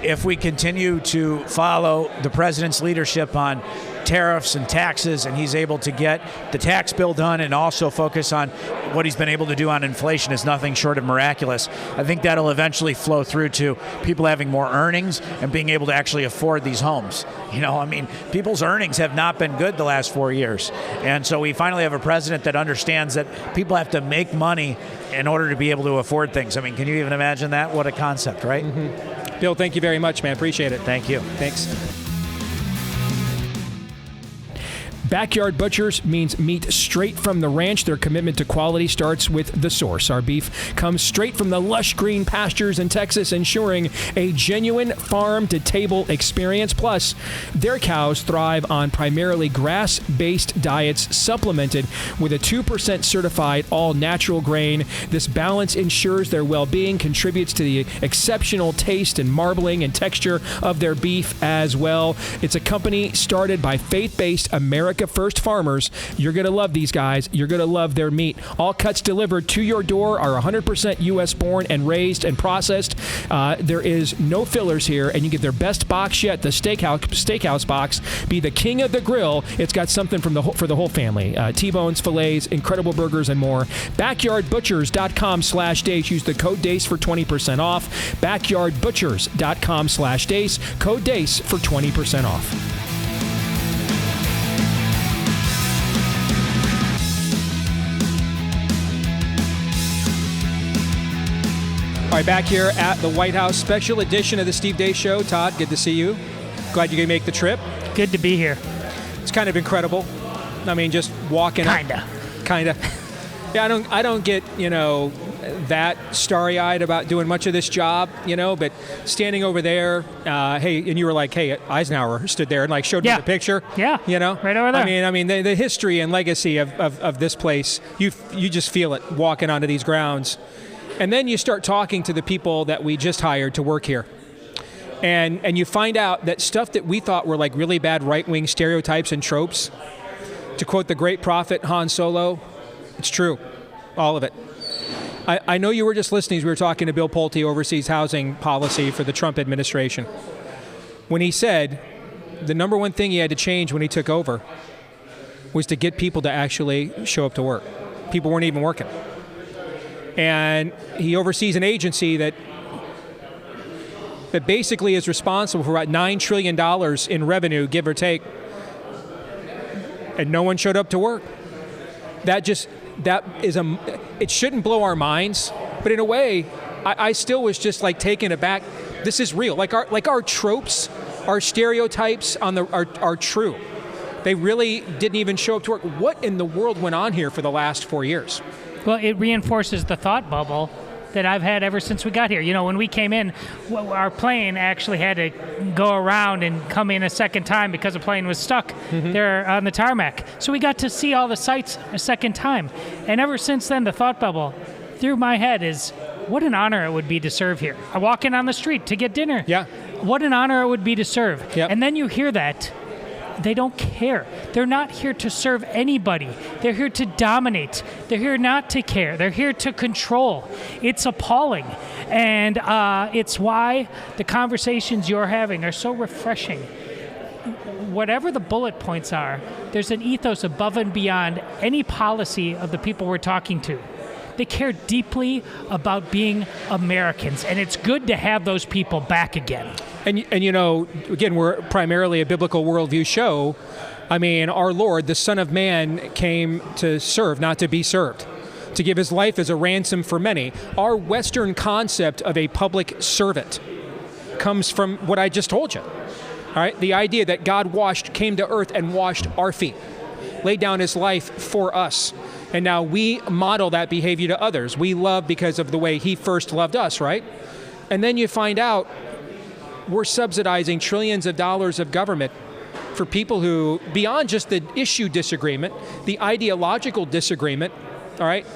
S3: If we continue to follow the president's leadership on tariffs and taxes, and he's able to get the tax bill done and also focus on what he's been able to do on inflation is nothing short of miraculous. I think that'll eventually flow through to people having more earnings and being able to actually afford these homes. People's earnings have not been good the last 4 years. And so we finally have a president that understands that people have to make money in order to be able to afford things. I mean, can you even imagine that? What a concept, right?
S1: Bill, thank you very much, man. Appreciate it.
S3: Thank you.
S1: Thanks. Backyard Butchers means meat straight from the ranch. Their commitment to quality starts with the source. Our beef comes straight from the lush green pastures in Texas, ensuring a genuine farm-to-table experience. Plus, their cows thrive on primarily grass-based diets supplemented with a 2% certified all-natural grain. This balance ensures their well-being, contributes to the exceptional taste and marbling and texture of their beef as well. It's a company started by faith-based America First farmers. You're going to love these guys. You're going to love their meat. All cuts delivered to your door are 100% U.S. born and raised and processed. There is no fillers here, and you get their best box yet, the steakhouse box. Be the king of the grill. It's got something for the whole family. T-bones, fillets, incredible burgers, and more. Backyardbutchers.com/Dace. Use the code DACE for 20% off. Backyardbutchers.com/Dace. Code DACE for 20% off. All right, back here at the White House, special edition of the Steve Deace Show. Todd, good to see you. Glad you could make the trip.
S4: Good to be here.
S1: It's kind of incredible. I mean, just walking
S4: Kinda.
S1: Yeah, I don't get, that starry-eyed about doing much of this job, but standing over there, hey, and you were like, hey, Eisenhower stood there and showed me the picture.
S4: Yeah. Right over there.
S1: I mean, the history and legacy of this place, you just feel it walking onto these grounds. And then you start talking to the people that we just hired to work here. And you find out that stuff that we thought were really bad right-wing stereotypes and tropes, to quote the great prophet Han Solo, it's true. All of it. I know you were just listening as we were talking to Bill Pulte, overseas housing policy for the Trump administration, when he said the number one thing he had to change when he took over was to get people to actually show up to work. People weren't even working. And he oversees an agency that basically is responsible for about $9 trillion in revenue, give or take, and no one showed up to work. It shouldn't blow our minds, but in a way, I still was just taken aback. This is real. Our tropes, our stereotypes are true. They really didn't even show up to work. What in the world went on here for the last 4 years?
S4: Well, it reinforces the thought bubble that I've had ever since we got here. When we came in, our plane actually had to go around and come in a second time because the plane was stuck there on the tarmac. So we got to see all the sights a second time. And ever since then, the thought bubble through my head is, what an honor it would be to serve here. I walk in on the street to get dinner.
S1: Yeah.
S4: What an honor it would be to serve.
S1: Yep.
S4: And then you hear that. They don't care. They're not here to serve anybody. They're here to dominate. They're here not to care. They're here to control. It's appalling. And it's why the conversations you're having are so refreshing. Whatever the bullet points are, there's an ethos above and beyond any policy of the people we're talking to. They care deeply about being Americans, and it's good to have those people back again.
S1: And again, we're primarily a biblical worldview show. I mean, our Lord, the Son of Man, came to serve, not to be served, to give his life as a ransom for many. Our Western concept of a public servant comes from what I just told you. All right, the idea that God came to earth and washed our feet, laid down his life for us. And now we model that behavior to others. We love because of the way he first loved us, right? And then you find out we're subsidizing trillions of dollars of government for people who, beyond just the issue disagreement, the ideological disagreement, all right?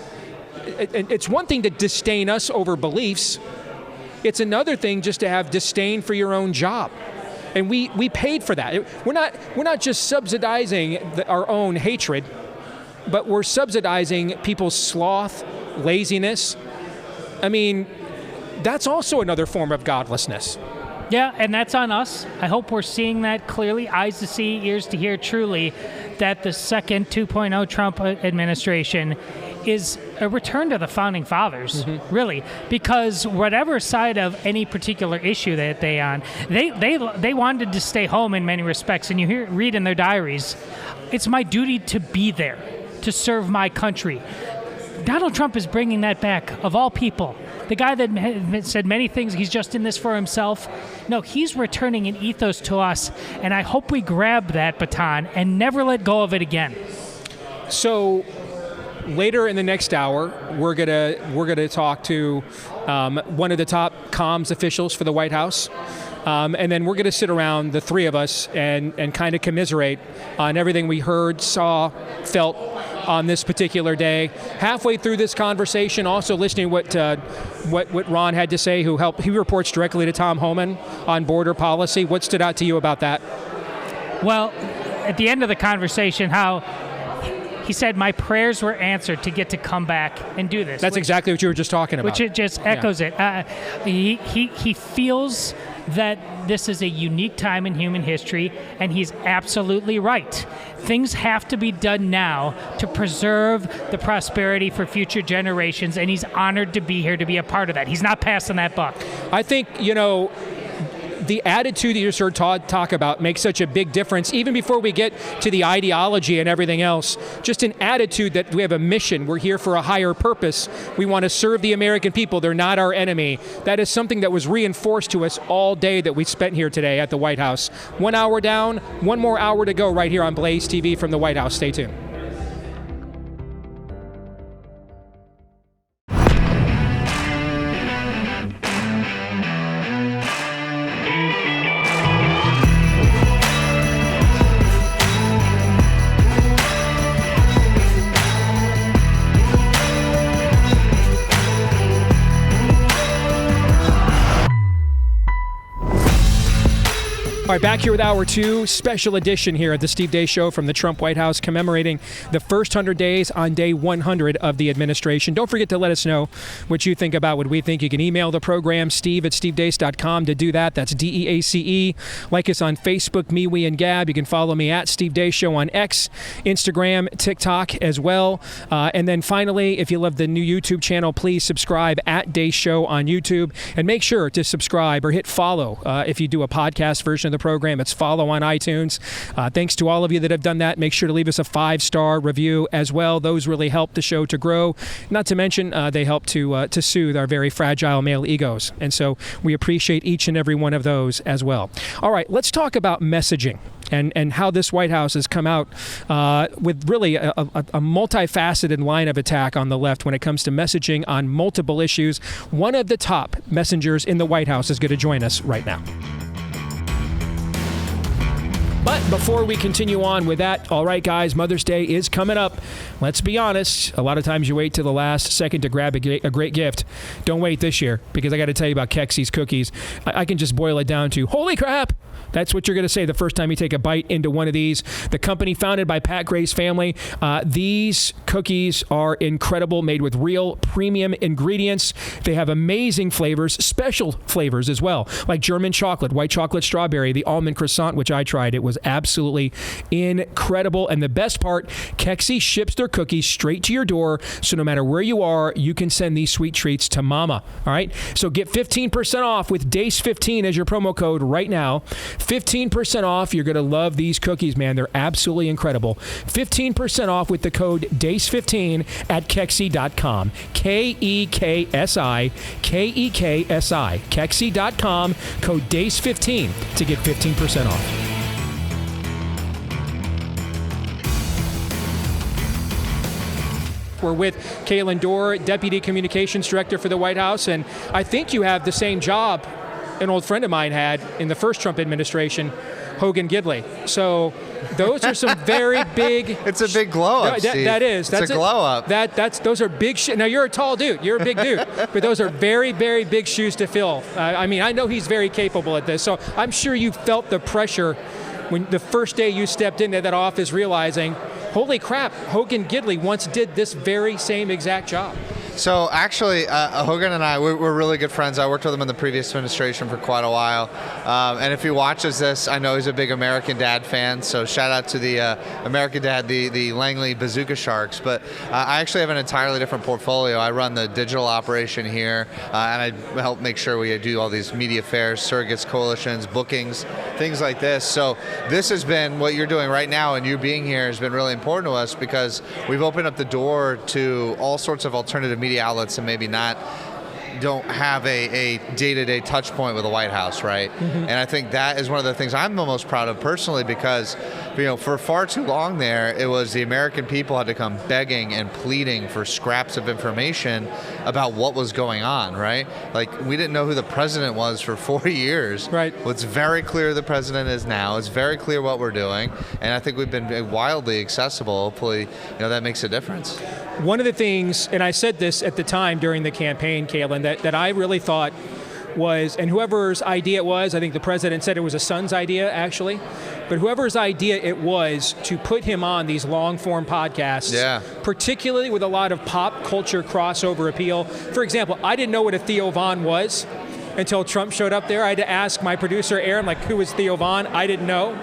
S1: It's one thing to disdain us over beliefs. It's another thing just to have disdain for your own job. And we paid for that. We're not just subsidizing our own hatred, but we're subsidizing people's sloth, laziness. I mean, that's also another form of godlessness.
S4: Yeah, and that's on us. I hope we're seeing that clearly, eyes to see, ears to hear truly, that the second 2.0 Trump administration is a return to the founding fathers, really, because whatever side of any particular issue that they on, they wanted to stay home in many respects, and you read in their diaries, it's my duty to be there, to serve my country. Donald Trump is bringing that back, of all people. the guy that said many things, he's just in this for himself. No, he's returning an ethos to us, and I hope we grab that baton and never let go of it again.
S1: So later in the next hour, we're gonna talk to one of the top comms officials for the White House. And then we're going to sit around, the three of us, and kind of commiserate on everything we heard, saw, felt on this particular day. Halfway through this conversation, also listening what Ron had to say, he reports directly to Tom Homan on border policy. What stood out to you about that?
S4: Well, at the end of the conversation, how he said, my prayers were answered to get to come back and do this.
S1: That's exactly what you were just talking about.
S4: Which it just echoes it. He feels that this is a unique time in human history, and he's absolutely right. Things have to be done now to preserve the prosperity for future generations, and he's honored to be here to be a part of that. He's not passing that buck.
S1: I think, the attitude that you just heard Todd talk about makes such a big difference, even before we get to the ideology and everything else. Just an attitude that we have a mission. We're here for a higher purpose. We want to serve the American people. They're not our enemy. That is something that was reinforced to us all day that we spent here today at the White House. 1 hour down, one more hour to go right here on Blaze TV from the White House. Stay tuned. All right, back here with Hour 2, special edition here at the Steve Deace Show from the Trump White House, commemorating the first 100 days on day 100 of the administration. Don't forget to let us know what you think about what we think. You can email the program, steve@stevedeace.com, to do that. That's DEACE. Like us on Facebook, Me, We, and Gab. You can follow me at Steve Deace Show on X, Instagram, TikTok as well. And then finally, if you love the new YouTube channel, please subscribe at Deace Show on YouTube. And make sure to subscribe or hit follow if you do a podcast version of the program. It's follow on iTunes. Thanks to all of you that have done that. Make sure to leave us a 5-star review as well. Those really help the show to grow. Not to mention, they help to soothe our very fragile male egos. And so we appreciate each and every one of those as well. All right, let's talk about messaging and how this White House has come out with really a multifaceted line of attack on the left when it comes to messaging on multiple issues. One of the top messengers in the White House is going to join us right now. But before we continue on with that, all right, guys, Mother's Day is coming up. Let's be honest. A lot of times you wait till the last second to grab a great gift. Don't wait this year, because I got to tell you about Keksi's Cookies. I can just boil it down to, holy crap! That's what you're going to say the first time you take a bite into one of these. The company founded by Pat Gray's family. These cookies are incredible, made with real premium ingredients. They have amazing flavors, special flavors as well, like German chocolate, white chocolate strawberry, the almond croissant, which I tried. It was absolutely incredible. And the best part, Keksi ships their cookies straight to your door, so no matter where you are, you can send these sweet treats to mama. All right? So get 15% off with DACE15 as your promo code right now. 15% off. You're going to love these cookies, man. They're absolutely incredible. 15% off with the code DACE15 at Keksi.com. Keksi. Keksi. Keksi.com. Code DACE15 to get 15% off. We're with Kaelan Dorr, Deputy Communications Director for the White House, and I think you have the same job an old friend of mine had in the first Trump administration, Hogan Gidley. So those are some very big...
S5: It's a big glow up, Steve.
S1: That is.
S5: It's a glow up.
S1: Those are big... Now, you're a tall dude. You're a big dude. But those are very, very big shoes to fill. I mean, I know he's very capable at this. So I'm sure you felt the pressure when the first day you stepped into that office realizing, holy crap, Hogan Gidley once did this very same exact job.
S5: So actually, Hogan and I, we're really good friends. I worked with him in the previous administration for quite a while. And if he watches this, I know he's a big American Dad fan. So shout out to the American Dad, the Langley Bazooka Sharks. But I actually have an entirely different portfolio. I run the digital operation here, and I help make sure we do all these media fairs, surrogates, coalitions, bookings, things like this. So this has been what you're doing right now, and you being here has been really important to us because we've opened up the door to all sorts of alternative media outlets and maybe not don't have a day-to-day touch point with the White House, right? And I think that is one of the things I'm the most proud of personally, because for far too long there, it was the American people had to come begging and pleading for scraps of information about what was going on, right? Like, we didn't know who the president was for 4 years.
S1: Right.
S5: Well, it's very clear the president is now. It's very clear what we're doing, and I think we've been wildly accessible. Hopefully, that makes a difference.
S1: One of the things, and I said this at the time during the campaign, Kaelan, that I really thought was, and whoever's idea it was, I think the president said it was a son's idea, actually, but whoever's idea it was to put him on these long-form podcasts, particularly with a lot of pop culture crossover appeal. For example, I didn't know what a Theo Von was until Trump showed up there. I had to ask my producer, Aaron, who was Theo Von? I didn't know,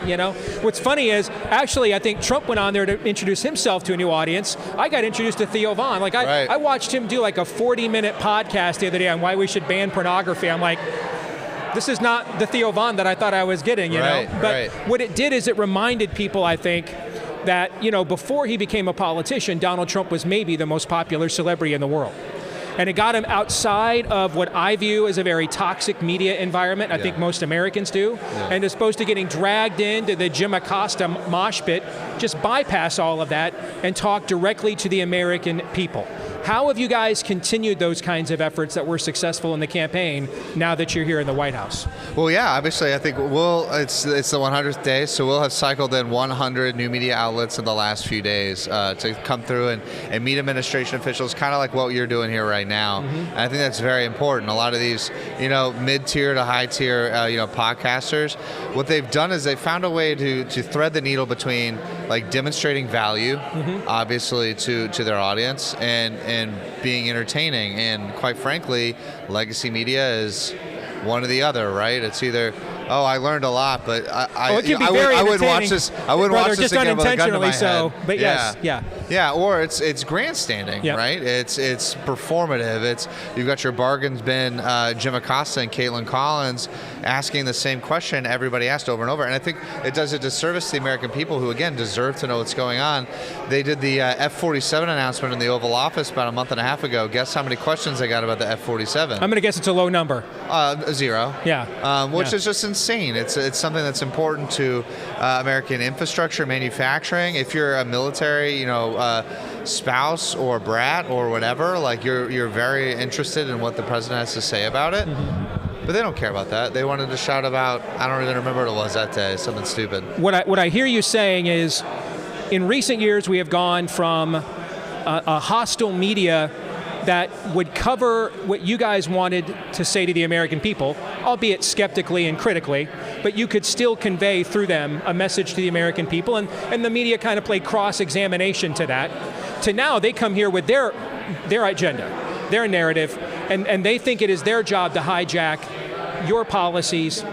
S1: What's funny is, actually, I think Trump went on there to introduce himself to a new audience. I got introduced to Theo Von. I watched him do a 40-minute podcast the other day on why we should ban pornography. I'm like, this is not the Theo Von that I thought I was getting, know? But what it did is it reminded people, I think, that, before he became a politician, Donald Trump was maybe the most popular celebrity in the world. And it got him outside of what I view as a very toxic media environment. I think most Americans do. And as opposed to getting dragged into the Jim Acosta mosh pit, just bypass all of that and talk directly to the American people. How have you guys continued those kinds of efforts that were successful in the campaign now that you're here in the White House?
S5: Well, yeah, obviously, I think it's the 100th day, so we'll have cycled in 100 new media outlets in the last few days to come through and meet administration officials, kind of like what you're doing here right now. And I think that's very important. A lot of these, mid-tier to high-tier, podcasters, what they've done is they've found a way to thread the needle between demonstrating value, obviously, to their audience and being entertaining. And quite frankly, legacy media is one or the other, right? It's either, I learned a lot, but I wouldn't watch this. I wouldn't watch this again with a gun to my head.
S1: But
S5: yeah. Or it's grandstanding, right? It's performative. You've got your bargains bin, Jim Acosta and Caitlin Collins asking the same question everybody asked over and over. And I think it does a disservice to the American people who, again, deserve to know what's going on. They did the F-47 announcement in the Oval Office about a month and a half ago. Guess how many questions they got about the F-47?
S1: I'm going to guess it's a low number.
S5: 0.
S1: Yeah.
S5: Which is just insane. It's something that's important to American infrastructure, manufacturing. If you're a military, spouse or brat or whatever, you're very interested in what the president has to say about it. But they don't care about that. They wanted to shout about, I don't even remember what it was that day, something stupid.
S1: What I hear you saying is, in recent years we have gone from a hostile media that would cover what you guys wanted to say to the American people, albeit skeptically and critically, but you could still convey through them a message to the American people, and the media kind of played cross-examination to that. To now, they come here with their agenda, their narrative, and they think it is their job to hijack your policies,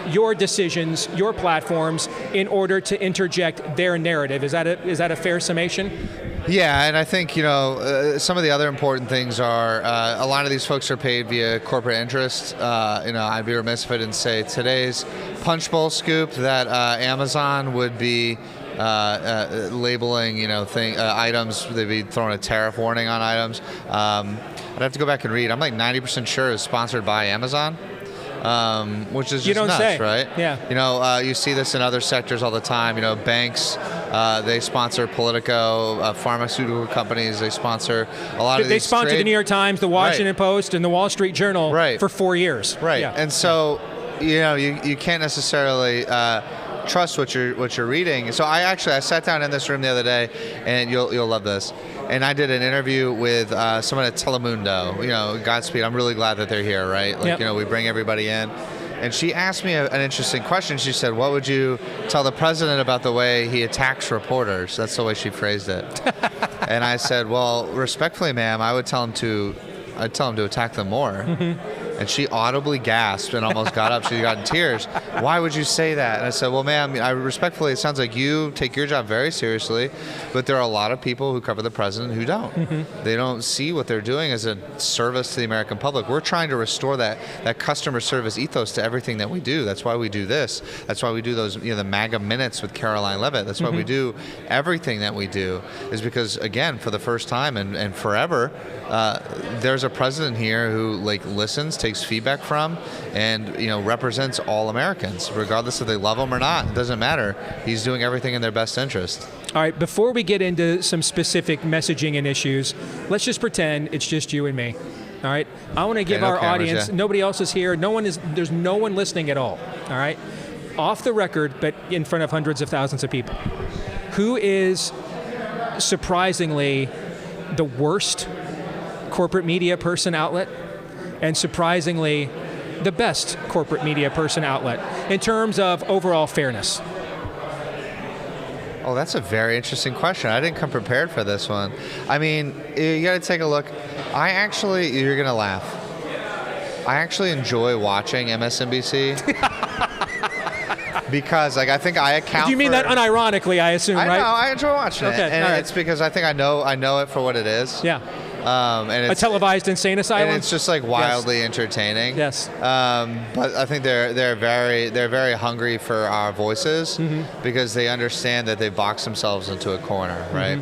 S1: your decisions, your platforms, in order to interject their narrative. Is that a fair summation?
S5: Yeah, and I think, some of the other important things are a lot of these folks are paid via corporate interest. I'd be remiss if I didn't say today's Punch Bowl scoop that Amazon would be labeling, items. They'd be throwing a tariff warning on items. I'd have to go back and read. I'm 90% sure it's sponsored by Amazon. Which is just nuts, right?
S1: Yeah.
S5: You see this in other sectors all the time. Banks, they sponsor Politico. Pharmaceutical companies, they sponsor a lot of these.
S1: They sponsored the New York Times, the Washington Post, and the Wall Street Journal for 4 years.
S5: Right.
S1: Yeah.
S5: And so, you can't necessarily trust what you're reading. So I sat down in this room the other day, and you'll love this. And I did an interview with someone at Telemundo. Godspeed. I'm really glad that they're here, right? We bring everybody in. And she asked me an interesting question. She said, what would you tell the president about the way he attacks reporters? That's the way she phrased it. And I said, well, respectfully, ma'am, I'd tell him to attack them more. And she audibly gasped and almost got up. She got in tears why would you say that? And I said, well, ma'am, I respectfully, it sounds like you take your job very seriously, but there are a lot of people who cover the president who don't. They don't see what they're doing as a service to the American public. We're trying to restore that customer service ethos to everything that we do. That's why we do this. That's why we do those, the MAGA minutes with Caroline Levitt. That's why we do everything that we do, is because, again, for the first time and forever, there's a president here who listens, takes feedback from, and represents all Americans, regardless if they love him or not. It doesn't matter. He's doing everything in their best interest.
S1: All right, before we get into some specific messaging and issues, let's just pretend it's just you and me. All right, I want to give our audience. Nobody else is here. There's no one listening at all. All right, off the record, but in front of hundreds of thousands of people. Who is surprisingly the worst corporate media person outlet, and surprisingly the best corporate media person outlet in terms of overall fairness?
S5: Oh, that's a very interesting question. I didn't come prepared for this one. I mean, you got to take a look. You're going to laugh. I actually enjoy watching MSNBC. Because I think I account for...
S1: You mean that unironically, I assume, right?
S5: I know, I enjoy watching it. And
S1: right.
S5: It's because I think I know it for what it is.
S1: Yeah.
S5: And it's
S1: a televised insane asylum.
S5: And it's just wildly entertaining.
S1: Yes.
S5: But I think they're very hungry for our voices because they understand that they box themselves into a corner, right?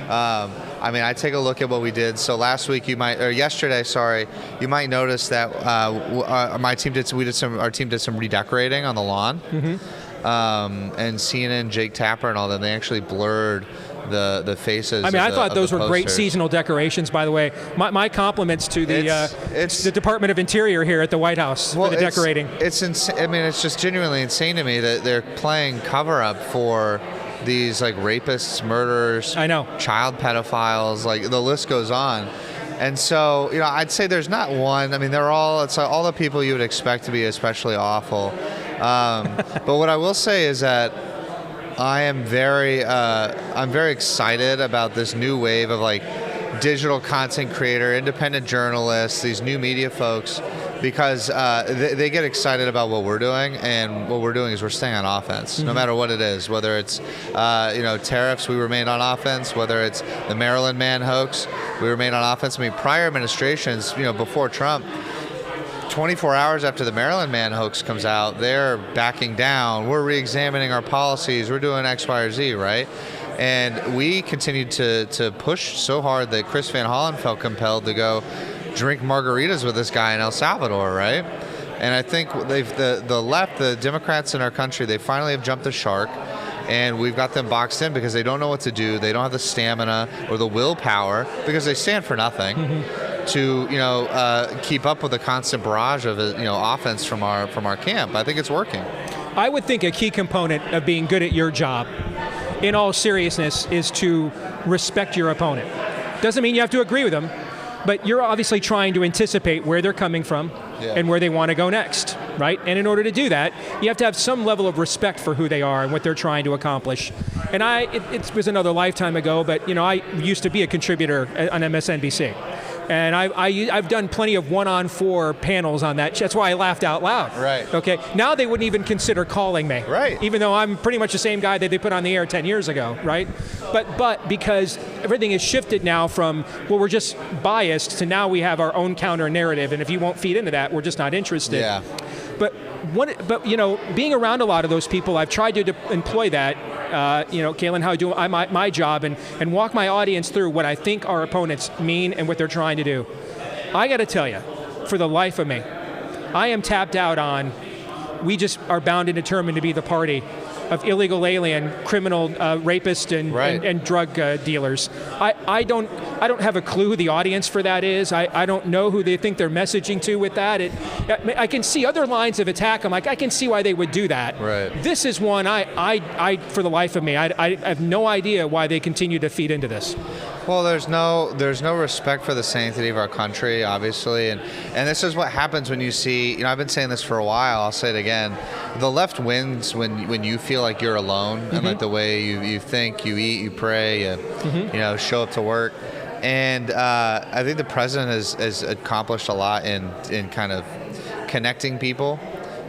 S5: I take a look at what we did. So yesterday, you might notice that our team did some redecorating on the lawn. And CNN, Jake Tapper, and all them, they actually blurred the faces.
S1: I thought those were great seasonal decorations, by the way. My compliments to the Department of Interior here at the White House for the decorating.
S5: It's insane. It's just genuinely insane to me that they're playing cover-up for these rapists, murderers, child pedophiles, the list goes on. And so, I'd say there's not one. They're all the people you would expect to be especially awful. But what I will say is that I'm very excited about this new wave of digital content creator, independent journalists, these new media folks, because they get excited about what we're doing, and what we're doing is we're staying on offense, no matter what it is. Whether it's tariffs, we remain on offense. Whether it's the Maryland man hoax, we remain on offense. Prior administrations, before Trump, 24 hours after the Maryland man hoax comes out, they're backing down. We're re-examining our policies. We're doing X, Y, or Z, right? And we continued to push so hard that Chris Van Hollen felt compelled to go drink margaritas with this guy in El Salvador, right? And I think the left, the Democrats in our country, they finally have jumped the shark, and we've got them boxed in because they don't know what to do. They don't have the stamina or the willpower, because they stand for nothing, to keep up with the constant barrage of offense from our camp. I think it's working.
S1: I would think a key component of being good at your job, in all seriousness, is to respect your opponent. Doesn't mean you have to agree with them, but you're obviously trying to anticipate where they're coming from and where they want to go next, right? And in order to do that, you have to have some level of respect for who they are and what they're trying to accomplish. And it was another lifetime ago, but I used to be a contributor on MSNBC. And I've done plenty of 1-on-4 panels on that. That's why I laughed out loud.
S5: Right.
S1: Okay. Now they wouldn't even consider calling me.
S5: Right.
S1: Even though I'm pretty much the same guy that they put on the air 10 years ago, right? But because everything has shifted now from, we're just biased, to now we have our own counter narrative, and if you won't feed into that, we're just not interested.
S5: Yeah.
S1: But being around a lot of those people, I've tried to employ that. Kaelan, how I do my job and walk my audience through what I think our opponents mean and what they're trying to do. I got to tell you, for the life of me, I am tapped out on, we just are bound and determined to be the party of illegal alien, criminal rapists and drug dealers. I don't have a clue who the audience for that is. I don't know who they think they're messaging to with that. I can see other lines of attack. I'm like, I can see why they would do that.
S5: Right.
S1: This is one I for the life of me, I have no idea why they continue to feed into this.
S5: Well, there's no respect for the sanctity of our country, obviously, and this is what happens when you see. I've been saying this for a while. I'll say it again. The left wins when you feel like you're alone, and the way you think, you eat, you pray, you show up to work. And I think the president has accomplished a lot in kind of connecting people.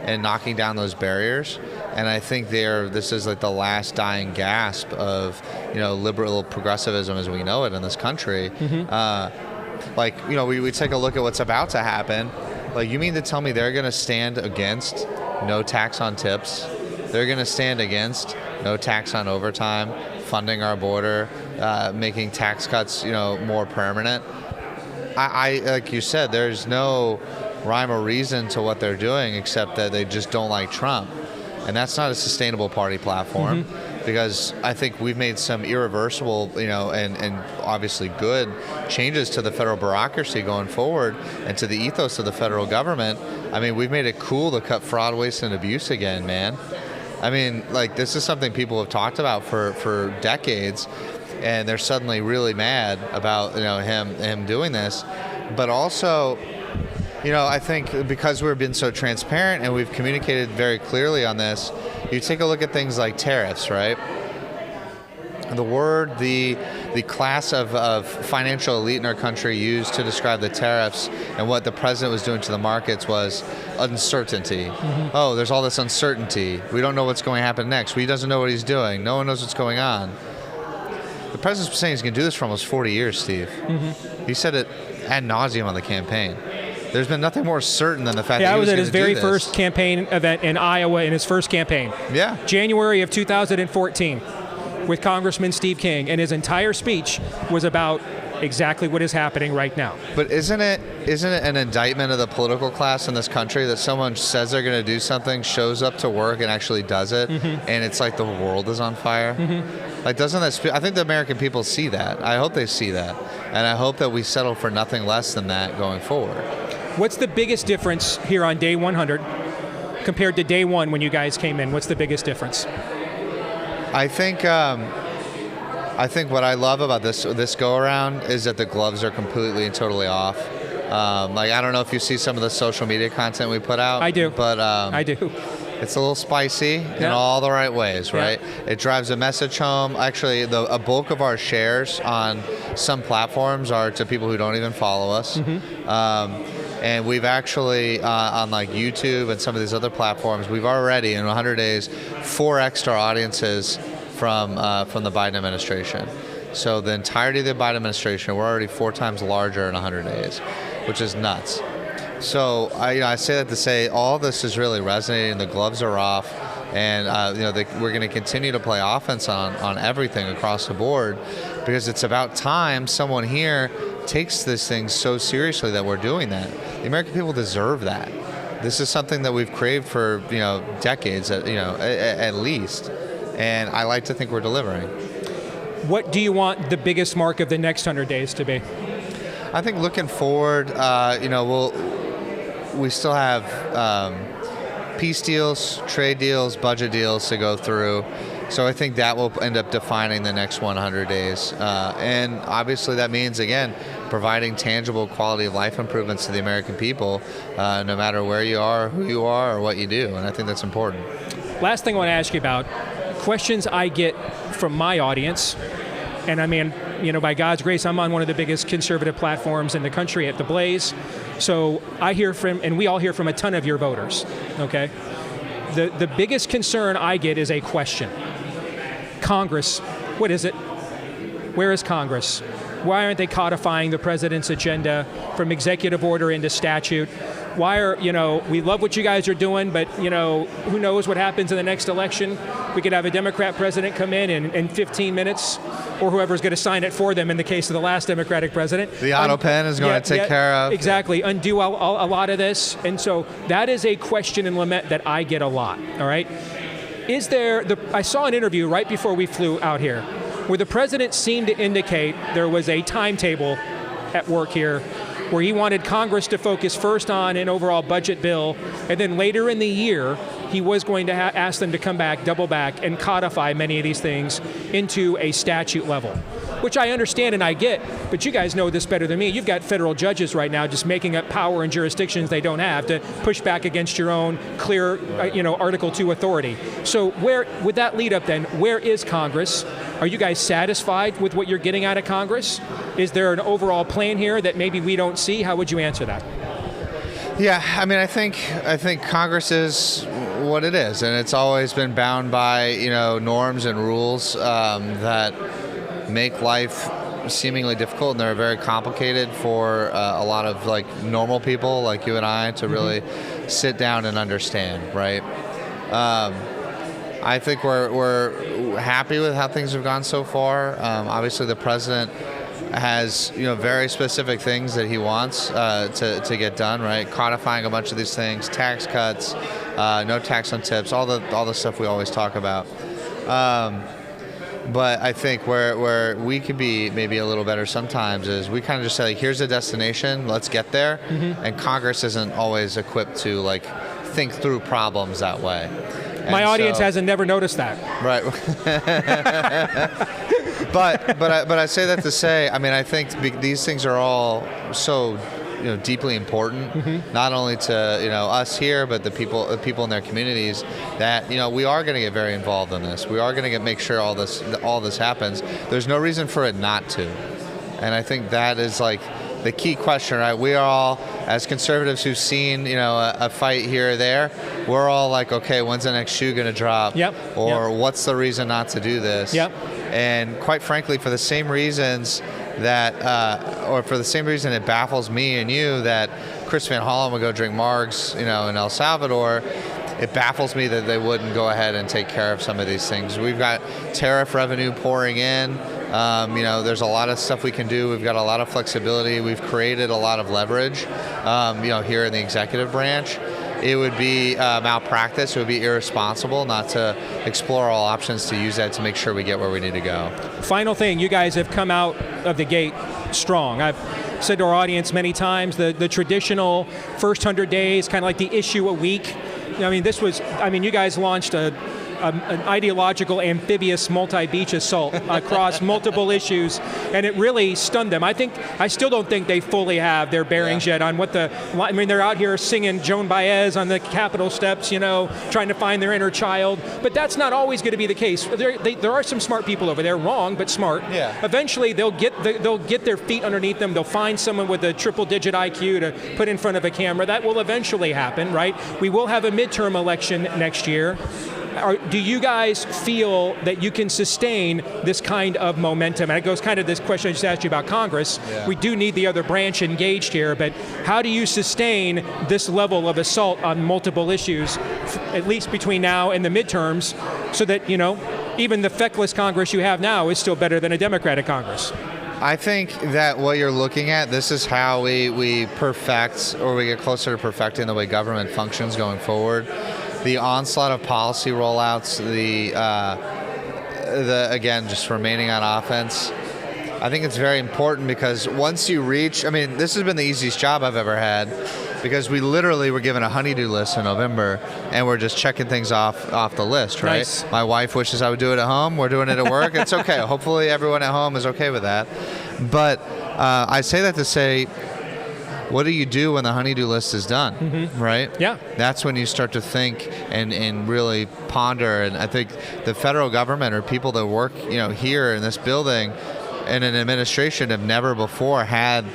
S5: and knocking down those barriers. And I think this is like the last dying gasp of, liberal progressivism as we know it in this country. We take a look at what's about to happen. Like, you mean to tell me they're going to stand against no tax on tips? They're going to stand against no tax on overtime, funding our border, making tax cuts, more permanent? I like you said, there's no rhyme or reason to what they're doing except that they just don't like Trump. And that's not a sustainable party platform, because I think we've made some irreversible, and obviously good changes to the federal bureaucracy going forward and to the ethos of the federal government. I mean, we've made it cool to cut fraud, waste, and abuse again, man. I mean, like, this is something people have talked about for decades, and they're suddenly really mad about, him doing this. But also, I think because we've been so transparent and we've communicated very clearly on this, you take a look at things like tariffs, right? The class of financial elite in our country used to describe the tariffs and what the president was doing to the markets was uncertainty. Oh, there's all this uncertainty. We don't know what's going to happen next. He doesn't know what he's doing. No one knows what's going on. The president's been saying he's going to do this for almost 40 years, Steve. He said it ad nauseum on the campaign. There's been nothing more certain than the fact that he was going to do this.
S1: Yeah, I was at his very first campaign event in Iowa in his first campaign.
S5: Yeah.
S1: January of 2014 with Congressman Steve King, and his entire speech was about exactly what is happening right now.
S5: But isn't it an indictment of the political class in this country that someone says they're going to do something, shows up to work, and actually does it, and it's like the world is on fire? Like, doesn't that I think the American people see that. I hope they see that. And I hope that we settle for nothing less than that going forward.
S1: What's the biggest difference here on day 100 compared to day one when you guys came in? What's the biggest difference?
S5: I think what I love about this go around is that the gloves are completely and totally off. I don't know if you see some of the social media content we put out.
S1: I do.
S5: But
S1: I do.
S5: It's a little spicy in all the right ways, right? Yeah. It drives a message home. Actually, a bulk of our shares on some platforms are to people who don't even follow us. And we've actually, on like YouTube and some of these other platforms, we've already, in 100 days, 4x'd our audiences from the Biden administration. So the entirety of the Biden administration, we're already 4 times larger in 100 days, which is nuts. So I say that to say all this is really resonating. The gloves are off, and we're going to continue to play offense on everything across the board, because it's about time someone here takes this thing so seriously that we're doing that. The American people deserve that. This is something that we've craved for decades, at least, and I like to think we're delivering.
S1: What do you want the biggest mark of the next 100 days to be?
S5: I think looking forward, we still have peace deals, trade deals, budget deals to go through. So I think that will end up defining the next 100 days. And obviously that means, again, providing tangible quality of life improvements to the American people, no matter where you are, who you are, or what you do. And I think that's important.
S1: Last thing I want to ask you about, questions I get from my audience, and I mean, by God's grace, I'm on one of the biggest conservative platforms in the country at The Blaze. So I hear from, and we all hear from a ton of your voters, okay? The biggest concern I get is a question. Congress, what is it? Where is Congress? Why aren't they codifying the president's agenda from executive order into statute? Why are, we love what you guys are doing, but, who knows what happens in the next election? We could have a Democrat president come in 15 minutes, or whoever's going to sign it for them in the case of the last Democratic president.
S5: The auto pen is going to take care of.
S1: Exactly, undo a lot of this. And so that is a question and lament that I get a lot, all right? I saw an interview right before we flew out here where the president seemed to indicate there was a timetable at work here where he wanted Congress to focus first on an overall budget bill, and then later in the year, he was going to ask them to come back, double back, and codify many of these things into a statute level, which I understand and I get, but you guys know this better than me. You've got federal judges right now just making up power in jurisdictions they don't have to push back against your own clear, Article 2 authority. So would that lead up then, where is Congress? Are you guys satisfied with what you're getting out of Congress? Is there an overall plan here that maybe we don't see? How would you answer that?
S5: Yeah, I mean, I think Congress is what it is, and it's always been bound by norms and rules that make life seemingly difficult, and they're very complicated for a lot of like normal people like you and I to really sit down and understand, right? I think we're happy with how things have gone so far. Obviously, the president has very specific things that he wants to get done, right? Codifying a bunch of these things, tax cuts, no tax on tips, all the stuff we always talk about. But I think where we could be maybe a little better sometimes is we kind of just say, like, here's a destination, let's get there. And Congress isn't always equipped to like think through problems that way.
S1: My audience hasn't never noticed that.
S5: Right. but I say that to say, I mean, I think these things are all so deeply important, not only to us here, but the people in their communities. That we are going to get very involved in this. We are going to make sure all this happens. There's no reason for it not to, and I think that is like the key question, right? We are all, as conservatives who've seen a fight here or there, we're all like, okay, when's the next shoe going to drop?
S1: Yep.
S5: Or what's the reason not to do this?
S1: Yep.
S5: And quite frankly, for the same reasons that, or for the same reason it baffles me and you that Chris Van Hollen would go drink margs, in El Salvador, it baffles me that they wouldn't go ahead and take care of some of these things. We've got tariff revenue pouring in. There's a lot of stuff we can do. We've got a lot of flexibility. We've created a lot of leverage, here in the executive branch. It would be malpractice. It would be irresponsible not to explore all options to use that to make sure we get where we need to go. Final
S1: thing, you guys have come out of the gate strong. I've said to our audience many times, the traditional first 100 days, kind of like the issue a week. I mean, you guys launched an ideological amphibious multi-beach assault across multiple issues, and it really stunned them. I still don't think they fully have their bearings yet on they're out here singing Joan Baez on the Capitol steps, trying to find their inner child, but that's not always going to be the case. There are some smart people over there, wrong, but smart.
S5: Yeah.
S1: Eventually they'll get their feet underneath them. They'll find someone with a triple-digit IQ to put in front of a camera. That will eventually happen, right? We will have a midterm election next year. Do you guys feel that you can sustain this kind of momentum? And it goes kind of this question I just asked you about Congress.
S5: Yeah.
S1: We do need the other branch engaged here, but how do you sustain this level of assault on multiple issues, at least between now and the midterms, so that, even the feckless Congress you have now is still better than a Democratic Congress?
S5: I think that what you're looking at, this is how we perfect, or we get closer to perfecting the way government functions going forward. The onslaught of policy rollouts, again, just remaining on offense. I think it's very important because once you reach, this has been the easiest job I've ever had because we literally were given a honey-do list in November and we're just checking things off the list, right?
S1: Nice.
S5: My wife wishes I would do it at home. We're doing it at work. It's okay. Hopefully everyone at home is okay with that. But I say that to say, what do you do when the honey-do list is done, right?
S1: Yeah.
S5: That's when you start to think and really ponder. And I think the federal government or people that work, here in this building and in administration have never before had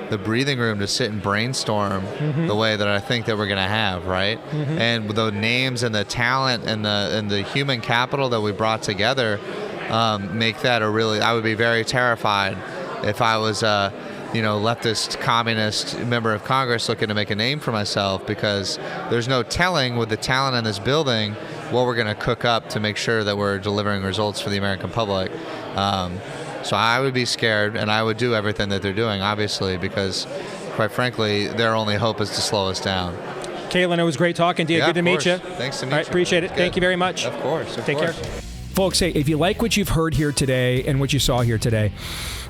S5: the breathing room to sit and brainstorm the way that I think that we're going to have, right? And the names and the talent and the human capital that we brought together make that I would be very terrified if I was leftist communist member of Congress looking to make a name for myself, because there's no telling with the talent in this building what we're going to cook up to make sure that we're delivering results for the American public. So I would be scared, and I would do everything that they're doing, obviously, because quite frankly, their only hope is to slow us down.
S1: Kaelan, it was great talking to you.
S5: Yeah,
S1: Good to meet you.
S5: Thanks to meet
S1: you. All right, appreciate it. Thank you very much.
S5: Of course.
S1: Take care. Folks, hey, if you like what you've heard here today and what you saw here today,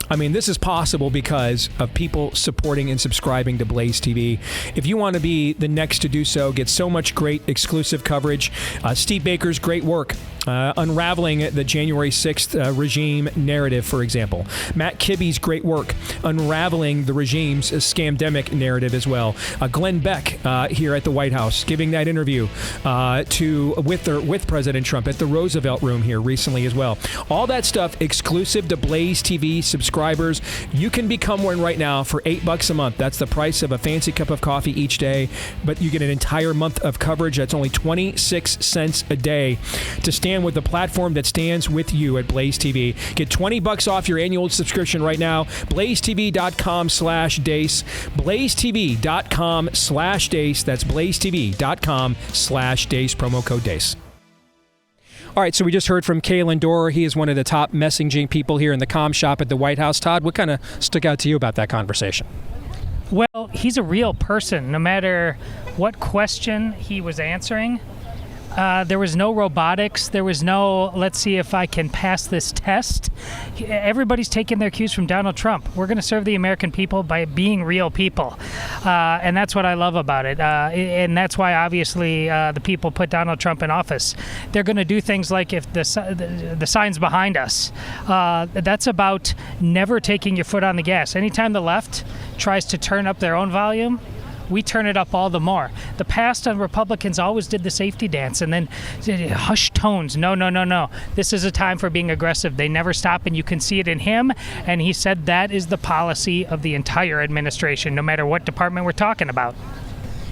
S1: this is possible because of people supporting and subscribing to Blaze TV. If you want to be the next to do so, get so much great exclusive coverage. Steve Baker's great work unraveling the January 6th regime narrative, for example. Matt Kibbe's great work unraveling the regime's scamdemic narrative as well. Glenn Beck here at the White House giving that interview with President Trump at the Roosevelt Room here here recently as well. All that stuff exclusive to Blaze TV subscribers. You can become one right now for $8 a month. That's the price of a fancy cup of coffee each day, but you get an entire month of coverage. That's only 26 cents a day to stand with the platform that stands with you at Blaze TV. Get $20 off your annual subscription right now. BlazeTV.com/Deace. BlazeTV.com/Deace. That's BlazeTV.com/Deace. Promo code Deace. All right, so we just heard from Caelan Dorr. He is one of the top messaging people here in the comm shop at the White House. Todd, what kind of stuck out to you about that conversation?
S4: Well, he's a real person. No matter what question he was answering, there was no robotics. There was no, let's see if I can pass this test. Everybody's taking their cues from Donald Trump. We're going to serve the American people by being real people. And that's what I love about it. And that's why, obviously, the people put Donald Trump in office. They're going to do things like if the sign's behind us. That's about never taking your foot on the gas. Anytime the left tries to turn up their own volume, we turn it up all the more. The past on Republicans always did the safety dance and then hushed tones. No. This is a time for being aggressive. They never stop, and you can see it in him. And he said that is the policy of the entire administration, no matter what department we're talking about.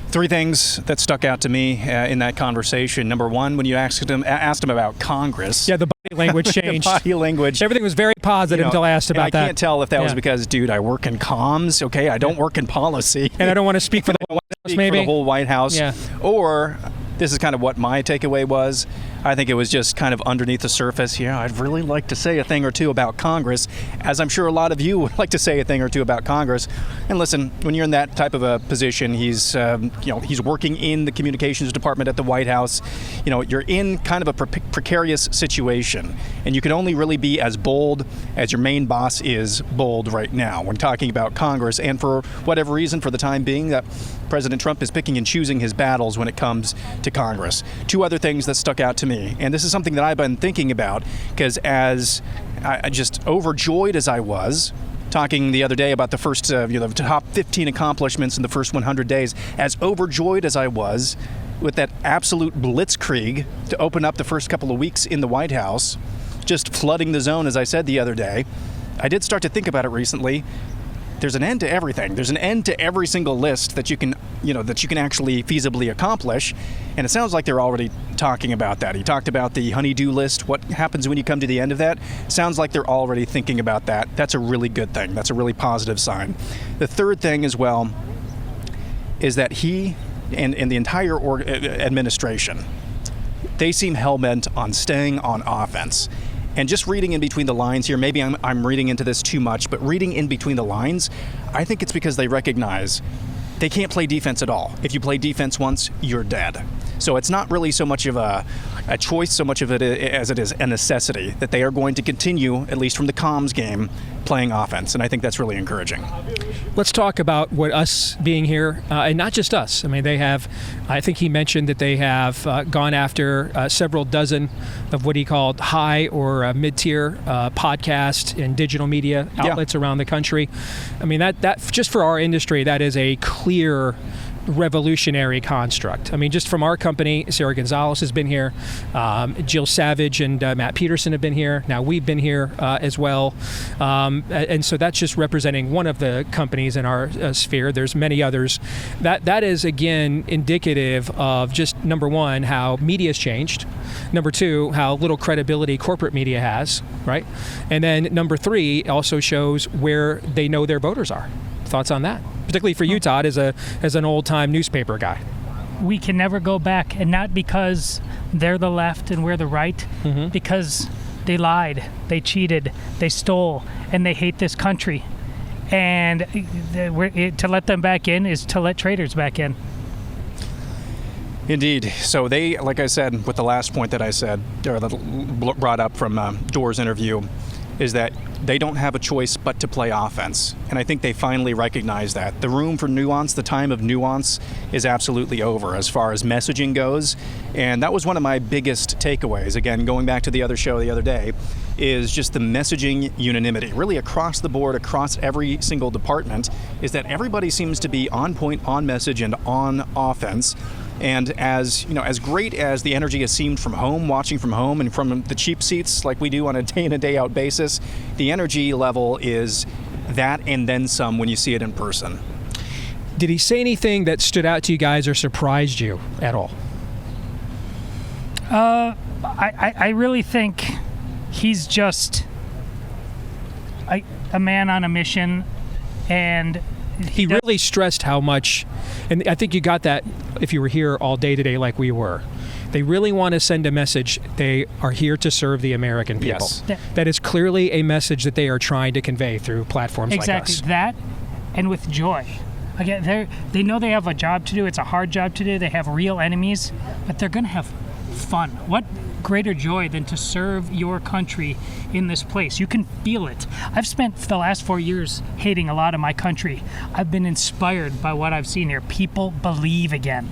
S6: Three things that stuck out to me in that conversation. Number one, when you asked him about Congress.
S1: Yeah, the body language changed.
S6: The body language.
S1: Everything was very positive until I asked about that.
S6: I can't tell if that was because, dude, I work in comms, okay? I don't work in policy.
S1: And I don't want to speak for the whole White House, maybe?
S6: For the whole White House.
S1: Yeah.
S6: Or, this is kind of what my takeaway was. I think it was just kind of underneath the surface. Yeah, I'd really like to say a thing or two about Congress, as I'm sure a lot of you would like to say a thing or two about Congress. And listen, when you're in that type of a position, he's working in the communications department at the White House. You know, you're in kind of a precarious situation, and you can only really be as bold as your main boss is bold right now when talking about Congress. And for whatever reason, for the time being, that President Trump is picking and choosing his battles when it comes to Congress. Two other things that stuck out to me, and this is something that I've been thinking about, because as I just overjoyed as I was talking the other day about the first, the top 15 accomplishments in the first 100 days, as overjoyed as I was with that absolute blitzkrieg to open up the first couple of weeks in the White House, just flooding the zone, as I said the other day, I did start to think about it recently. There's an end to everything. There's an end to every single list that you can actually feasibly accomplish. And it sounds like they're already talking about that. He talked about the honeydew list. What happens when you come to the end of that? Sounds like they're already thinking about that. That's a really good thing. That's a really positive sign. The third thing as well is that he and the entire administration, they seem hell-bent on staying on offense. And just reading in between the lines here, maybe I'm reading into this too much, but reading in between the lines, I think it's because they recognize they can't play defense at all. If you play defense once, you're dead. So it's not really so much of a choice, so much of it as it is a necessity, that they are going to continue, at least from the comms game, playing offense. And I think that's really encouraging.
S1: Let's talk about what us being here, and not just us. I mean, I think he mentioned that they have gone after several dozen of what he called high or mid-tier podcast and digital media outlets around the country. I mean, that just for our industry, that is a clear revolutionary construct. I mean, just from our company, Sarah Gonzalez has been here, Jill Savage and Matt Peterson have been here. Now we've been here as well. And so that's just representing one of the companies in our sphere. There's many others. That is, again, indicative of just, number one, how media's changed. Number two, how little credibility corporate media has, right? And then number three, also shows where they know their voters are. Thoughts on that? Particularly for you, Todd, as an old-time newspaper guy.
S4: We can never go back, and not because they're the left and we're the right, because they lied, they cheated, they stole, and they hate this country. And to let them back in is to let traitors back in.
S6: Indeed. So they, like I said, with the last point that I said, or that brought up from Dorr's interview, is that they don't have a choice but to play offense. And I think they finally recognize that. The room for nuance, the time of nuance, is absolutely over as far as messaging goes. And that was one of my biggest takeaways. Again, going back to the other show the other day, is just the messaging unanimity. Really across the board, across every single department, is that everybody seems to be on point, on message, and on offense. And as great as the energy has seemed from home, watching from home and from the cheap seats like we do on a day in and day out basis, the energy level is that and then some when you see it in person.
S1: Did he say anything that stood out to you guys or surprised you at all?
S4: I really think he's just a man on a mission, and
S1: he really stressed how much, and I think you got that if you were here all day today like we were. They really want to send a message. They are here to serve the American people.
S6: Yes.
S1: That is clearly a message that they are trying to convey through platforms like us.
S4: Exactly, that, and with joy. Again, they know they have a job to do. It's a hard job to do. They have real enemies, but they're going to have fun. What greater joy than to serve your country in this place? You can feel it. I've spent the last 4 years hating a lot of my country. I've been inspired by what I've seen here. People believe again.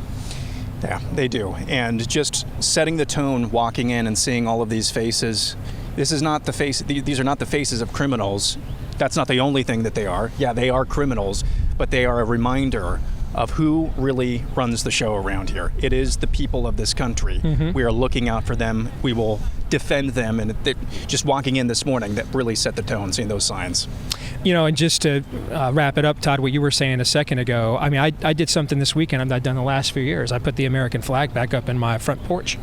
S6: Yeah, they do. And just setting the tone, walking in and seeing all of these faces. This is not the face. These are not the faces of criminals. That's not the only thing that they are. Yeah, they are criminals, but they are a reminder of who really runs the show around here. It is the people of this country. Mm-hmm. We are looking out for them. We will defend them. And just walking in this morning, that really set the tone, seeing those signs.
S1: And just to wrap it up, Todd, what you were saying a second ago, I mean, I did something this weekend I've done the last few years. I put the American flag back up in my front porch.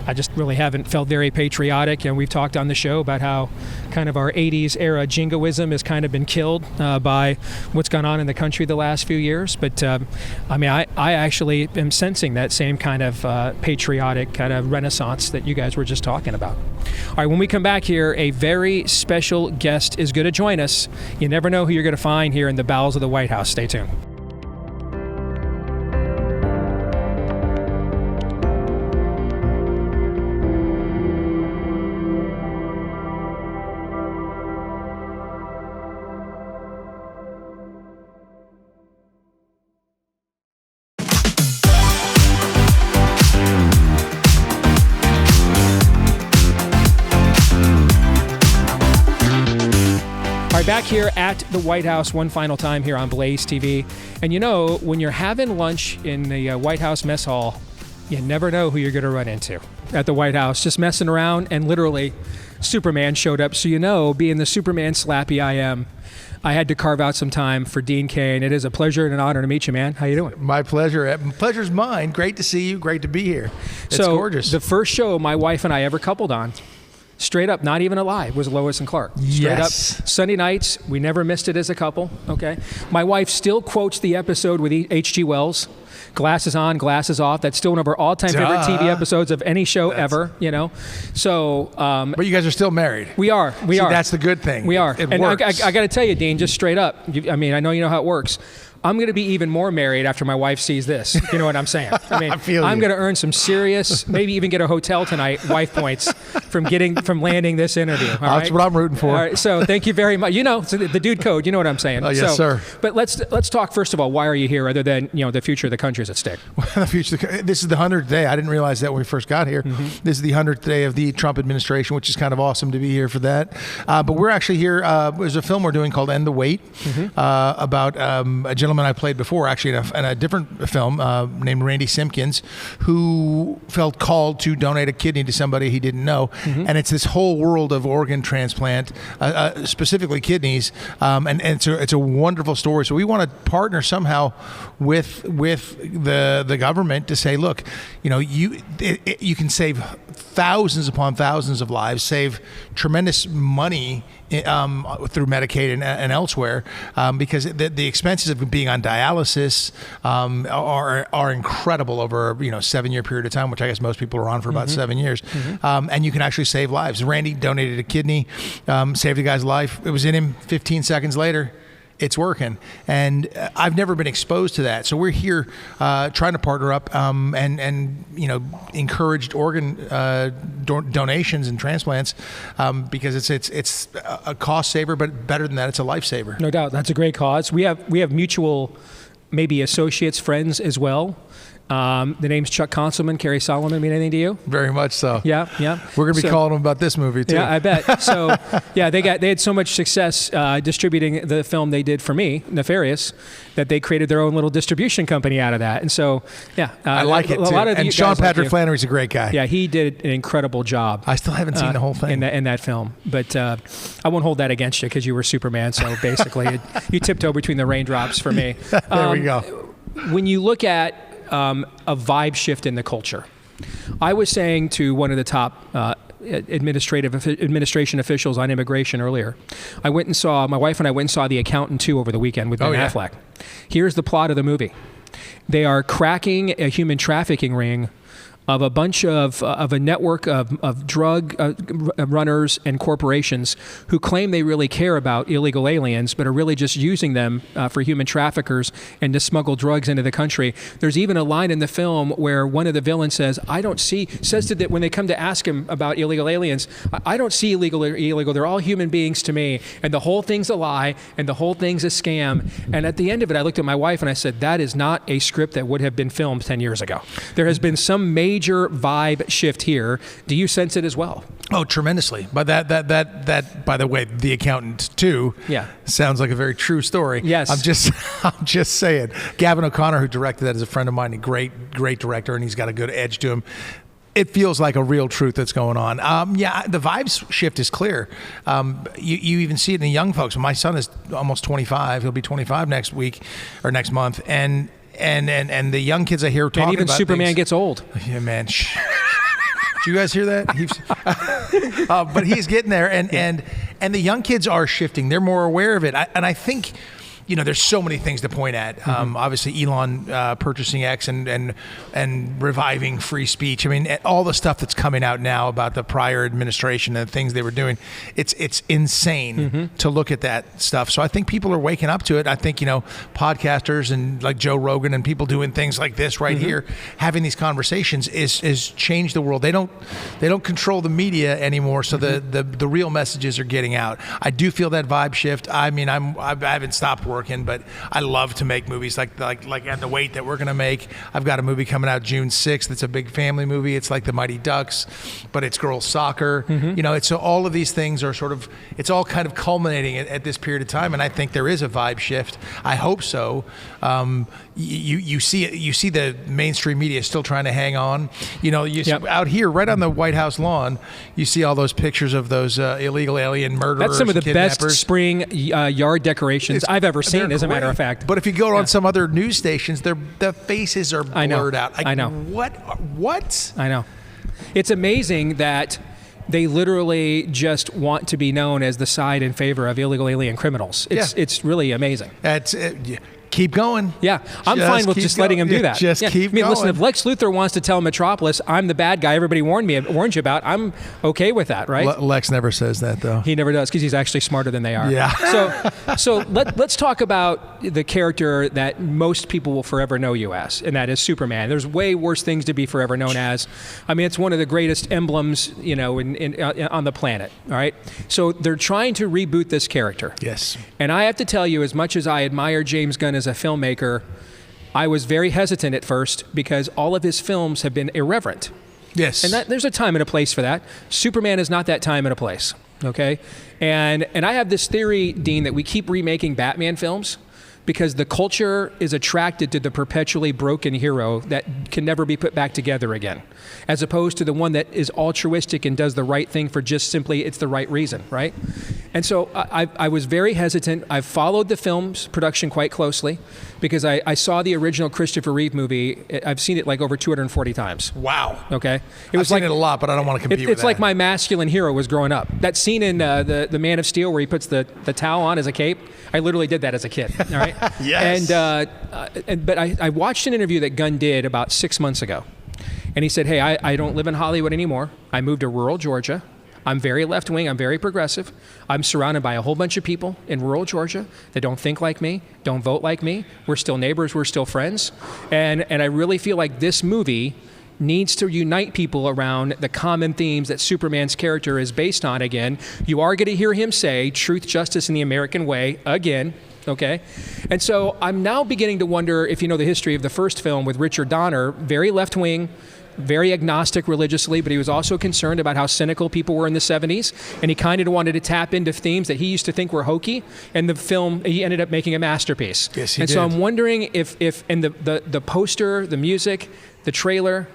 S1: I just really haven't felt very patriotic, and we've talked on the show about how kind of our 80s era jingoism has kind of been killed by what's gone on in the country the last few years. But I actually am sensing that same kind of patriotic kind of renaissance that you guys were just talking about. All right, when we come back here, a very special guest is going to join us. You never know who you're going to find here in the bowels of the White House. Stay tuned. Back here at the White House one final time here on Blaze TV. And when you're having lunch in the White House mess hall, you never know who you're going to run into at the White House, just messing around, and literally Superman showed up. So being the Superman slappy I am, I had to carve out some time for Dean Cain. It is a pleasure and an honor to meet you, man. How you doing?
S7: My pleasure. Pleasure's mine. Great to see you. Great to be here. It's gorgeous.
S1: The first show my wife and I ever coupled on, straight up, not even a lie, was Lois and Clark. Straight up, Sunday nights, we never missed it as a couple, okay? My wife still quotes the episode with H.G. Wells, glasses on, glasses off. That's still one of our all-time favorite TV episodes of any show ever, So,
S7: but you guys are still married.
S1: We are.
S7: That's the good thing.
S1: We are.
S7: It
S1: and
S7: works.
S1: I got to tell you, Dean, just straight up, I know you know how it works. I'm going to be even more married after my wife sees this. You know what I'm saying? I'm going to earn some serious, maybe even get a hotel tonight, wife points from landing this interview.
S7: That's what I'm rooting for.
S1: All right, so thank you very much. The dude code. You know what I'm saying?
S7: Oh, yes, sir.
S1: But let's talk first of all. Why are you here? Other than the future of the country is at stake.
S7: The future. This is the 100th day. I didn't realize that when we first got here. Mm-hmm. This is the 100th day of the Trump administration, which is kind of awesome to be here for that. But we're actually here. There's a film we're doing called End the Wait, about a gentleman I played before, actually in a different film named Randy Simpkins, who felt called to donate a kidney to somebody he didn't know. Mm-hmm. And it's this whole world of organ transplant, specifically kidneys, and it's a wonderful story. So we want to partner somehow with the government to say, look, you can save thousands upon thousands of lives, save tremendous money through Medicaid and elsewhere, because the expenses of being on dialysis are incredible over a 7-year period of time, which I guess most people are on for about 7 years. Mm-hmm. And you can actually save lives. Randy donated a kidney, saved the guy's life. It was in him 15 seconds later. It's working, and I've never been exposed to that. So we're here trying to partner up and encourage organ donations and transplants because it's a cost saver, but better than that, it's a lifesaver.
S1: No doubt, that's a great cause. We have mutual, maybe associates, friends as well. The name's Chuck Conselman, Carrie Solomon mean anything to you?
S7: Very much so.
S1: Yeah.
S7: We're going to be calling them about this movie, too.
S1: Yeah, I bet. So, yeah, they had so much success distributing the film they did for me, Nefarious, that they created their own little distribution company out of that. And so, yeah.
S7: I like it, too. And Sean Patrick Flannery's a great guy.
S1: Yeah, he did an incredible job.
S7: I still haven't seen the whole thing.
S1: In that film. But I won't hold that against you because you were Superman. So basically, you tiptoe between the raindrops for me.
S7: There we go.
S1: When you look at a vibe shift in the culture, I was saying to one of the top administration officials on immigration earlier, my wife and I went and saw The Accountant 2 over the weekend with Ben Affleck. Here's the plot of the movie. They are cracking a human trafficking ring of a bunch of a network of drug runners and corporations who claim they really care about illegal aliens, but are really just using them for human traffickers and to smuggle drugs into the country. There's even a line in the film where one of the villains says that when they come to ask him about illegal aliens, I don't see illegal. They're all human beings to me, and the whole thing's a lie, and the whole thing's a scam. And at the end of it, I looked at my wife and I said, that is not a script that would have been filmed 10 years ago. There has been some major vibe shift here. Do you sense it as well?
S7: Oh, tremendously. But that by the way, The Accountant 2 sounds like a very true story.
S1: Yes.
S7: I'm just saying. Gavin O'Connor, who directed that, is a friend of mine, a great director, and he's got a good edge to him. It feels like a real truth that's going on. The vibes shift is clear. You even see it in the young folks. My son is almost 25. He'll be 25 next week or next month. And the young kids I hear talking about
S1: even Superman
S7: things,
S1: gets old.
S7: Yeah, man. Did you guys hear that? But he's getting there, and the young kids are shifting. They're more aware of it, and I think. There's so many things to point at. Obviously, Elon purchasing X and reviving free speech. I mean, all the stuff that's coming out now about the prior administration and the things they were doing. It's insane to look at that stuff. So I think people are waking up to it. I think podcasters and like Joe Rogan and people doing things like this here, having these conversations is changed the world. They don't control the media anymore. So the real messages are getting out. I do feel that vibe shift. I mean, I haven't stopped working, but I love to make movies like At the Weight that we're going to make. I've got a movie coming out June 6th. It's a big family movie. It's like The Mighty Ducks, but it's girls soccer. So all of these things are it's all kind of culminating at this period of time, and I think there is a vibe shift. I hope so. You see it. You see the mainstream media still trying to hang on. Out here, right on the White House lawn, you see all those pictures of those illegal alien murderers.
S1: That's some of the
S7: kidnappers.
S1: best spring yard decorations I've ever seen, as a matter of fact.
S7: But if you go on some other news stations, the faces are blurred out.
S1: I know.
S7: What?
S1: I know. It's amazing that they literally just want to be known as the side in favor of illegal alien criminals. It's really amazing.
S7: Keep going.
S1: Yeah, I'm fine with just letting him do that.
S7: Keep going.
S1: Listen, if Lex Luthor wants to tell Metropolis, I'm the bad guy everybody warned you about, I'm okay with that, right?
S7: Lex never says that, though.
S1: He never does, because he's actually smarter than they are.
S7: Yeah.
S1: So let's talk about the character that most people will forever know you as, and that is Superman. There's way worse things to be forever known as. I mean, it's one of the greatest emblems, on the planet, all right? So they're trying to reboot this character.
S7: Yes. And
S1: I have to tell you, as much as I admire James Gunn as a filmmaker, I was very hesitant at first because all of his films have been irreverent.
S7: Yes.
S1: And there's a time and a place for that. Superman is not that time and a place, okay? And I have this theory, Dean, that we keep remaking Batman films because the culture is attracted to the perpetually broken hero that can never be put back together again, as opposed to the one that is altruistic and does the right thing for just simply it's the right reason, right? And so I was very hesitant. I've followed the film's production quite closely because I saw the original Christopher Reeve movie. I've seen it like over 240 times.
S7: Wow.
S1: Okay.
S7: I've seen it a lot, but I don't want to compete with that.
S1: It's like my masculine hero was growing up. That scene in the Man of Steel where he puts the towel on as a cape, I literally did that as a kid. All right.
S7: Yes.
S1: But I watched an interview that Gunn did about 6 months ago. And he said, hey, I don't live in Hollywood anymore. I moved to rural Georgia. I'm very left-wing. I'm very progressive. I'm surrounded by a whole bunch of people in rural Georgia that don't think like me, don't vote like me. We're still neighbors. We're still friends. And I really feel like this movie needs to unite people around the common themes that Superman's character is based on again. You are going to hear him say truth, justice, and the American way again. okay? And so I'm now beginning to wonder if you know the history of the first film with Richard Donner, very left-wing, very agnostic religiously, but he was also concerned about how cynical people were in the 70s, and he kind of wanted to tap into themes that he used to think were hokey, and the film, he ended up making a masterpiece.
S7: Yes, he
S1: did. So I'm wondering if in the poster, the music, the trailer,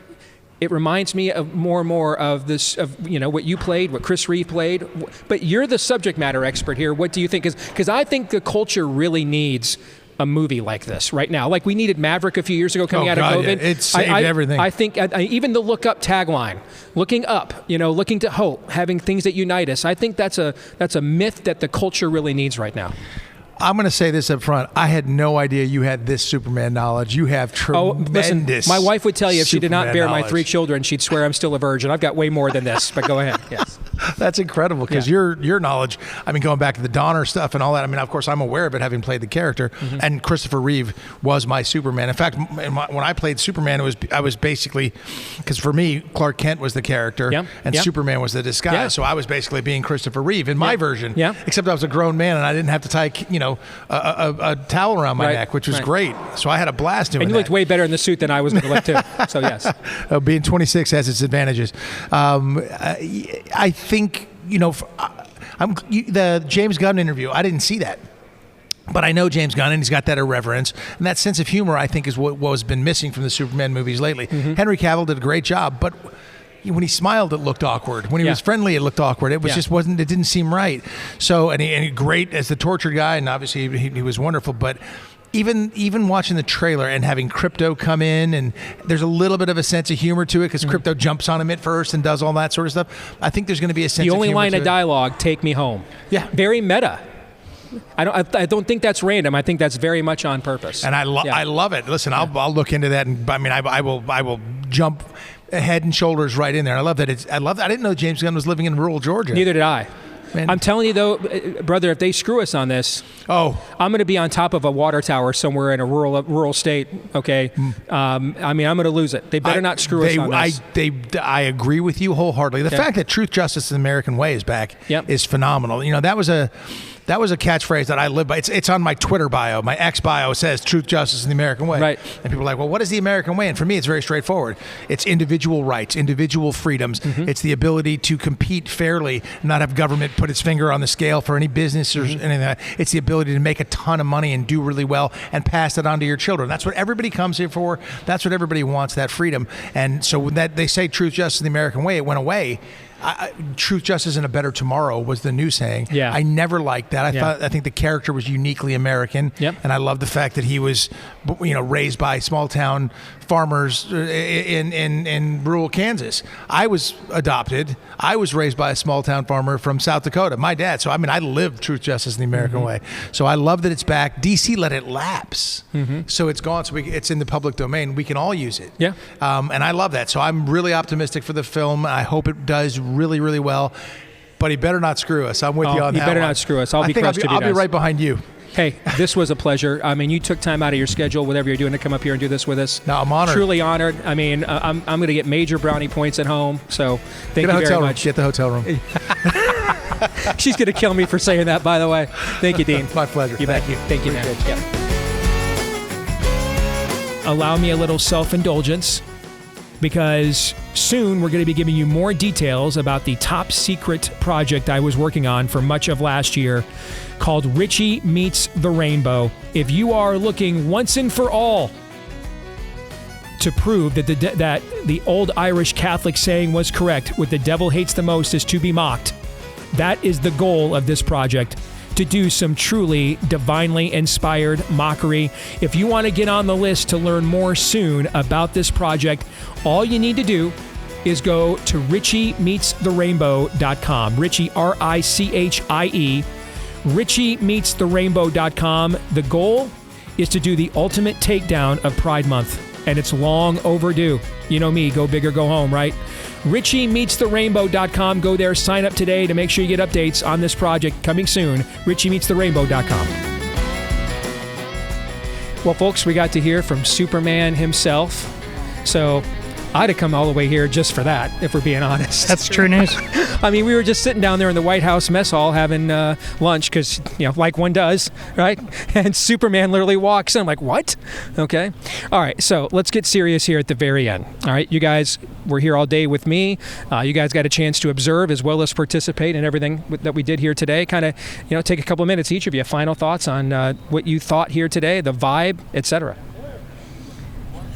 S1: it reminds me of more and more of this, of what you played, what Chris Reeve played. But you're the subject matter expert here. What do you think? Because I think the culture really needs a movie like this right now. Like we needed Maverick a few years ago coming out of COVID.
S7: Yeah. It saved everything.
S1: I think even the look up tagline, looking up, looking to hope, having things that unite us. I think that's a myth that the culture really needs right now.
S7: I'm going to say this up front. I had no idea you had this Superman knowledge. You have tremendous.
S1: Listen, my wife would tell you if she did not bear
S7: Superman
S1: my 3 children, she'd swear I'm still a virgin. I've got way more than this, but go ahead. Yes.
S7: That's incredible because your knowledge, going back to the Donner stuff and all that, of course, I'm aware of it having played the character, and Christopher Reeve was my Superman. In fact, when I played Superman, I was basically, because for me, Clark Kent was the character, and Superman was the disguise, so I was basically being Christopher Reeve in my version, except I was a grown man and I didn't have to tie, a towel around my neck, which was great. So I had a blast doing that.
S1: And you looked way better in the suit than I was going to look too. So yes.
S7: Being 26 has its advantages. I think, the James Gunn interview, I didn't see that. But I know James Gunn, and he's got that irreverence. And that sense of humor, I think, is what has been missing from the Superman movies lately. Henry Cavill did a great job, but when he smiled, it looked awkward. When he was friendly, it looked awkward. It was just wasn't. It didn't seem right. So, and he great as the tortured guy, and obviously he was wonderful. But even watching the trailer and having Crypto come in, and there's a little bit of a sense of humor to it because Crypto jumps on him at first and does all that sort of stuff. I think there's going to be a sense.
S1: The only
S7: of humor
S1: line
S7: to
S1: of
S7: it.
S1: dialogue, "Take me home." Yeah, very meta. I don't think that's random. I think that's very much on purpose.
S7: And I love it. Listen, I'll look into that, and I will jump head and shoulders right in there. I love that. I didn't know James Gunn was living in rural Georgia.
S1: Neither did I.
S7: Man.
S1: I'm telling you though, brother, if they screw us on this, I'm going to be on top of a water tower somewhere in a rural state. Okay, I'm going to lose it. They better not screw us on this.
S7: I agree with you wholeheartedly. The fact that Truth, Justice, and the American Way is back is phenomenal. That was a catchphrase that I live by. It's on my Twitter bio. My X bio says Truth, Justice, and the American Way.
S1: Right.
S7: And people are like, well, what is the American Way? And for me, it's very straightforward. It's individual rights, individual freedoms. It's the ability to compete fairly, not have government put its finger on the scale for any business or anything like that. It's the ability to make a ton of money and do really well and pass it on to your children. That's what everybody comes here for. That's what everybody wants, that freedom. And so when they say Truth, Justice, and the American Way, it went away. Truth, Justice, and a Better Tomorrow was the new saying.
S1: Yeah.
S7: I never liked that. I think the character was uniquely American.
S1: Yep.
S7: And I love the fact that he was, raised by small town farmers in rural Kansas. I was adopted. I was raised by a small town farmer from South Dakota. My dad. So I lived Truth, Justice, and the American Way. So I love that it's back. DC let it lapse. So it's gone. So it's in the public domain. We can all use it.
S1: Yeah.
S7: And I love that. So I'm really optimistic for the film. I hope it does really, really well. But he better not screw us. I'm with you on that.
S1: He better not screw us. I'll be crushed if he does.
S7: I'll be right behind you.
S1: Hey, this was a pleasure. You took time out of your schedule, whatever you're doing, to come up here and do this with us.
S7: No, I'm honored.
S1: Truly honored. I'm going to get major brownie points at home. So thank you very much.
S7: Get the hotel room.
S1: She's going to kill me for saying that, by the way. Thank you, Dean.
S7: My pleasure.
S1: Thank you. Thank you, man. Yeah. Allow me a little self-indulgence, because soon we're going to be giving you more details about the top secret project I was working on for much of last year called Richie Meets the Rainbow. If you are looking once and for all to prove that the old Irish Catholic saying was correct, what the devil hates the most is to be mocked, that is the goal of this project, to do some truly divinely inspired mockery. If you want to get on the list to learn more soon about this project, all you need to do is go to richiemeetstherrainbow.com. Richie, R-I-C-H-I-E. richiemeetstherrainbow.com. The goal is to do the ultimate takedown of Pride Month, and it's long overdue. You know me, go big or go home, right? richiemeetstherrainbow.com. Go there, sign up today to make sure you get updates on this project coming soon. richiemeetstherrainbow.com. Well, folks, we got to hear from Superman himself. So I'd have come all the way here just for that, if we're being honest.
S4: That's true news.
S1: I mean, we were just sitting down there in the White House mess hall having lunch because, like one does, right? And Superman literally walks in. I'm like, what? Okay. All right. So let's get serious here at the very end. All right. You guys were here all day with me. You guys got a chance to observe as well as participate in everything that we did here today. Kind of, take a couple minutes each of you. Final thoughts on what you thought here today, the vibe, etc.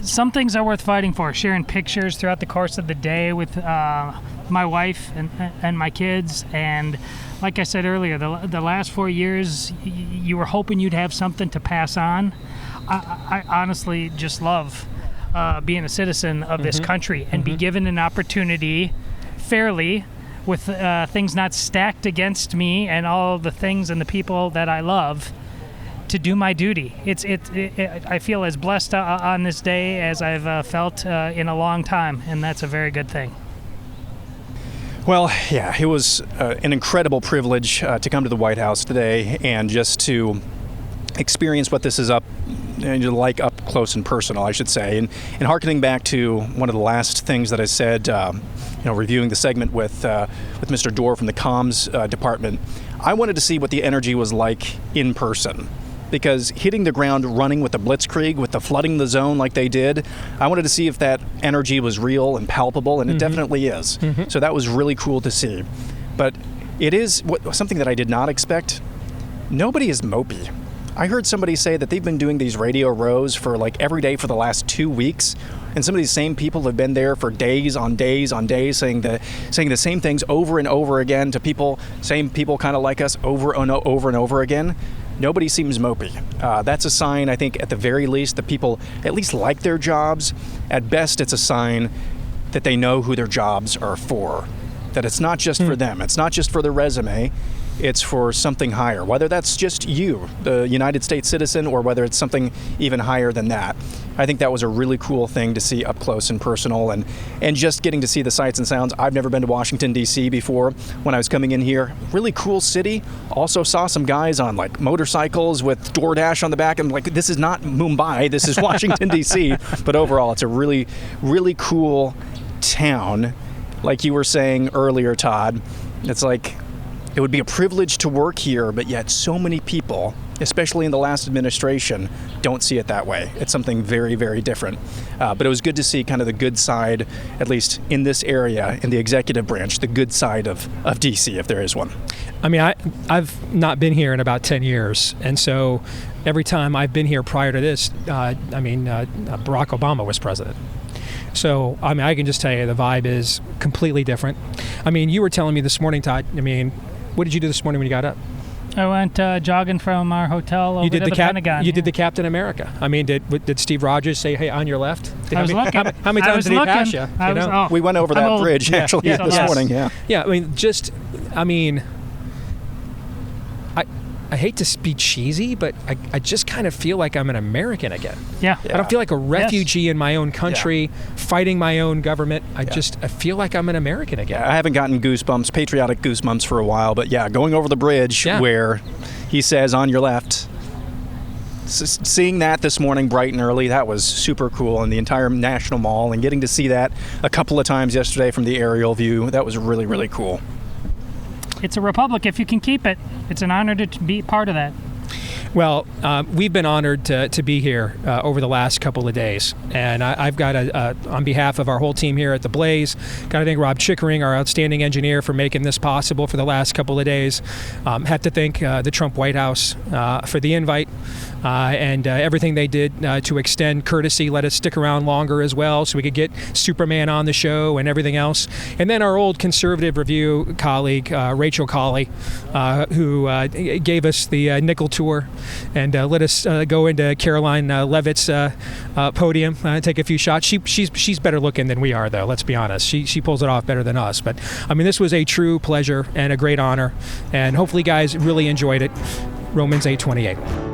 S4: Some things are worth fighting for. Sharing pictures throughout the course of the day with my wife and my kids. And like I said earlier, the last 4 years, you were hoping you'd have something to pass on. I honestly just love being a citizen of this country and be given an opportunity fairly with things not stacked against me and all the things and the people that I love to do my duty. I feel as blessed on this day as I've felt in a long time, and that's a very good thing.
S6: Well, yeah, it was an incredible privilege to come to the White House today and just to experience what this is up close and personal, I should say. And hearkening back to one of the last things that I said, reviewing the segment with Mr. Dorr from the comms department, I wanted to see what the energy was like in person. Because hitting the ground running with the blitzkrieg, with the flooding the zone like they did, I wanted to see if that energy was real and palpable, and it definitely is. So that was really cool to see. But it is something that I did not expect. Nobody is mopey. I heard somebody say that they've been doing these radio rows for every day for the last 2 weeks, and some of these same people have been there for days on days on days, saying the same things over and over again to same people kind of like us over and over again. Nobody seems mopey. That's a sign, I think, at the very least, that people at least like their jobs. At best, it's a sign that they know who their jobs are for, that it's not just for them. It's not just for their resume. It's for something higher, whether that's just you, the United States citizen, or whether it's something even higher than that. I think that was a really cool thing to see up close and personal, and just getting to see the sights and sounds. I've never been to Washington, D.C. before. When I was coming in here, really cool city. Also saw some guys on motorcycles with DoorDash on the back. I'm like, this is not Mumbai, this is Washington, D.C. But overall, it's a really, really cool town. Like you were saying earlier, Todd, it's like, it would be a privilege to work here, but yet so many people, especially in the last administration, don't see it that way. It's something very, very different. But it was good to see kind of the good side, at least in this area, in the executive branch, the good side of D.C., if there is one.
S1: I mean, I've not been here in about 10 years, and so every time I've been here prior to this, Barack Obama was president. So, I mean, I can just tell you the vibe is completely different. I mean, you were telling me this morning, Todd, what did you do this morning when you got up?
S4: I went jogging from our hotel over to the Pentagon.
S1: You did the Captain America. I mean, did Steve Rogers say, "Hey, on your left"?
S4: I was looking.
S1: How many times did he pass you?
S6: We went over that bridge actually this morning.
S1: Yeah. I mean, I hate to be cheesy, but I just kind of feel like I'm an American again.
S4: Yeah.
S1: I don't feel like a refugee in my own country, fighting my own government. I feel like I'm an American again.
S6: I haven't gotten patriotic goosebumps for a while, but going over the bridge where he says on your left, seeing that this morning bright and early, that was super cool, and the entire National Mall, and getting to see that a couple of times yesterday from the aerial view, that was really, really cool.
S4: It's a republic if you can keep it. It's an honor to be part of that.
S1: Well, we've been honored to be here over the last couple of days, and I've got on behalf of our whole team here at the Blaze, got to thank Rob Chickering, our outstanding engineer, for making this possible for the last couple of days. Have to thank the Trump White House for the invite and everything they did to extend courtesy, let us stick around longer as well, so we could get Superman on the show and everything else. And then our old conservative review colleague, Rachel Colley, who gave us the nickel tour and let us go into Caroline Levitt's podium, take a few shots. She's better looking than we are, though. Let's be honest. She pulls it off better than us. But I mean, this was a true pleasure and a great honor, and hopefully, guys really enjoyed it. Romans 8:28.